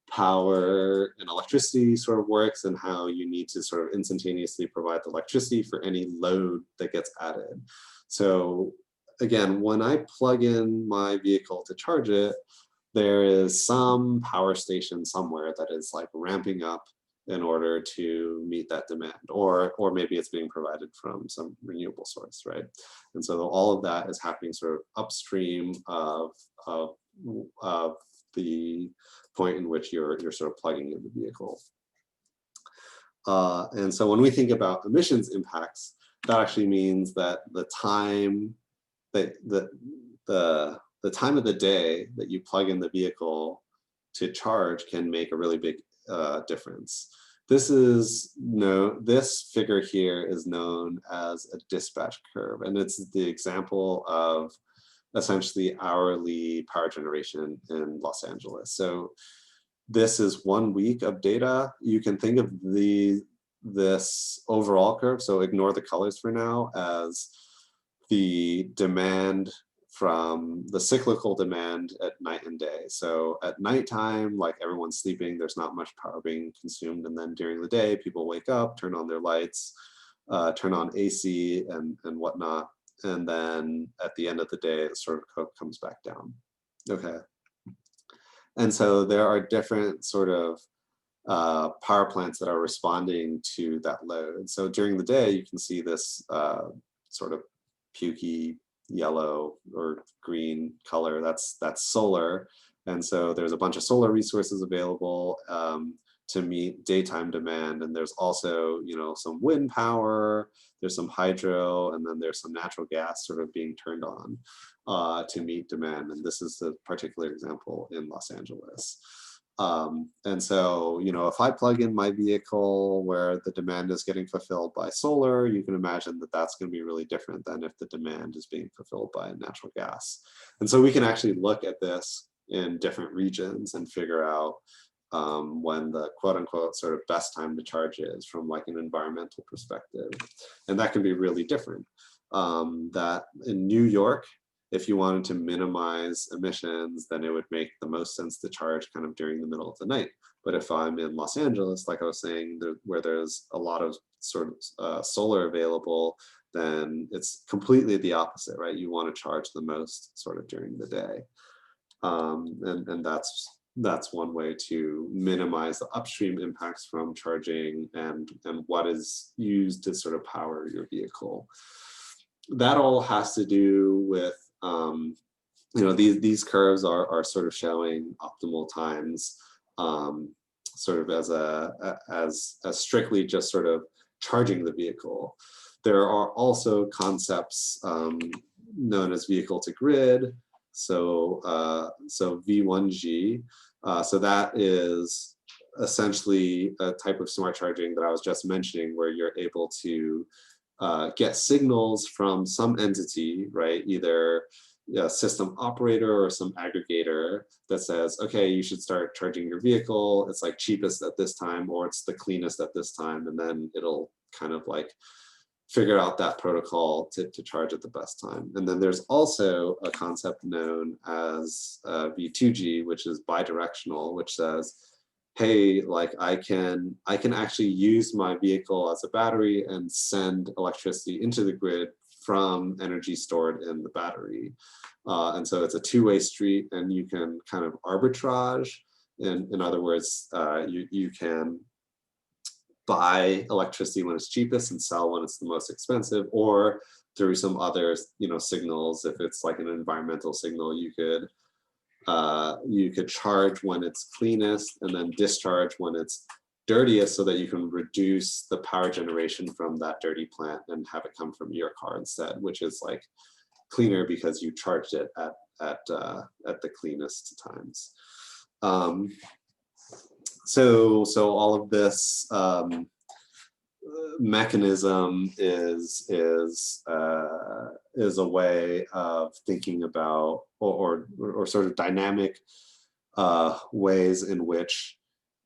power and electricity sort of works and how you need to sort of instantaneously provide the electricity for any load that gets added. So again, when I plug in my vehicle to charge it, there is some power station somewhere that is like ramping up in order to meet that demand, or maybe it's being provided from some renewable source, right? And so all of that is happening sort of upstream of the point in which you're sort of plugging in the vehicle. And so when we think about emissions impacts, that actually means that the time that the time of the day that you plug in the vehicle to charge can make a really big difference. This figure here is known as a dispatch curve, and it's the example of essentially hourly power generation in Los Angeles. So this is 1 week of data. You can think of this overall curve, so ignore the colors for now, as the demand from the cyclical demand at night and day. So at nighttime, like everyone's sleeping, there's not much power being consumed. And then during the day, people wake up, turn on their lights, turn on AC and whatnot. And then at the end of the day, it sort of comes back down. Okay. And so there are different sort of power plants that are responding to that load. So during the day, you can see this sort of pukey yellow or green color. That's solar. And so there's a bunch of solar resources available to meet daytime demand. And there's also, you know, some wind power, there's some hydro, and then there's some natural gas sort of being turned on to meet demand. And this is a particular example in Los Angeles. And so, you know, if I plug in my vehicle where the demand is getting fulfilled by solar, you can imagine that that's going to be really different than if the demand is being fulfilled by natural gas. And so we can actually look at this in different regions and figure out when the quote unquote sort of best time to charge is from like an environmental perspective. And that can be really different. That in New York, if you wanted to minimize emissions, then it would make the most sense to charge kind of during the middle of the night. But if I'm in Los Angeles, like I was saying, where there's a lot of sort of solar available, then it's completely the opposite, right? You want to charge the most sort of during the day. And that's one way to minimize the upstream impacts from charging and what is used to sort of power your vehicle. That all has to do with, you know, these curves are sort of showing optimal times, sort of as strictly just sort of charging the vehicle. There are also concepts known as vehicle to grid. So V1G. So that is essentially a type of smart charging that I was just mentioning, where you're able to get signals from some entity, right? Either a system operator or some aggregator that says, okay, you should start charging your vehicle. It's like cheapest at this time, or it's the cleanest at this time. And then it'll kind of like figure out that protocol to charge at the best time. And then there's also a concept known as V2G, which is bidirectional, which says, hey, like I can actually use my vehicle as a battery and send electricity into the grid from energy stored in the battery. And so it's a two-way street, and you can kind of arbitrage. In other words, you can buy electricity when it's cheapest and sell when it's the most expensive, or through some other, you know, signals. If it's like an environmental signal, you could charge when it's cleanest and then discharge when it's dirtiest, so that you can reduce the power generation from that dirty plant and have it come from your car instead, which is like cleaner because you charged it at the cleanest times. So all of this mechanism is a way of thinking about, or sort of dynamic ways in which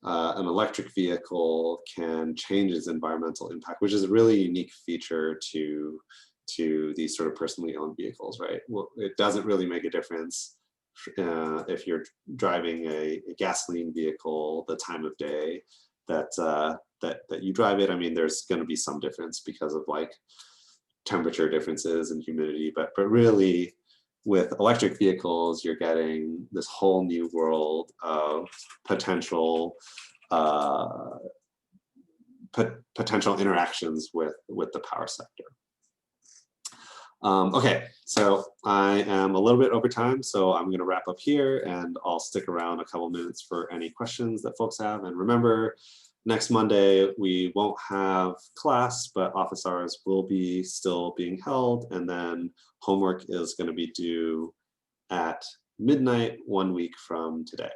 an electric vehicle can change its environmental impact, which is a really unique feature to these sort of personally owned vehicles, right? Well, it doesn't really make a difference if you're driving a gasoline vehicle, the time of day that you drive it. I mean, there's going to be some difference because of like temperature differences and humidity, but really with electric vehicles, you're getting this whole new world of potential potential interactions with the power sector. Okay, so I am a little bit over time, so I'm going to wrap up here, and I'll stick around a couple minutes for any questions that folks have. And remember, next Monday we won't have class, but office hours will be still being held, and then homework is going to be due at midnight 1 week from today.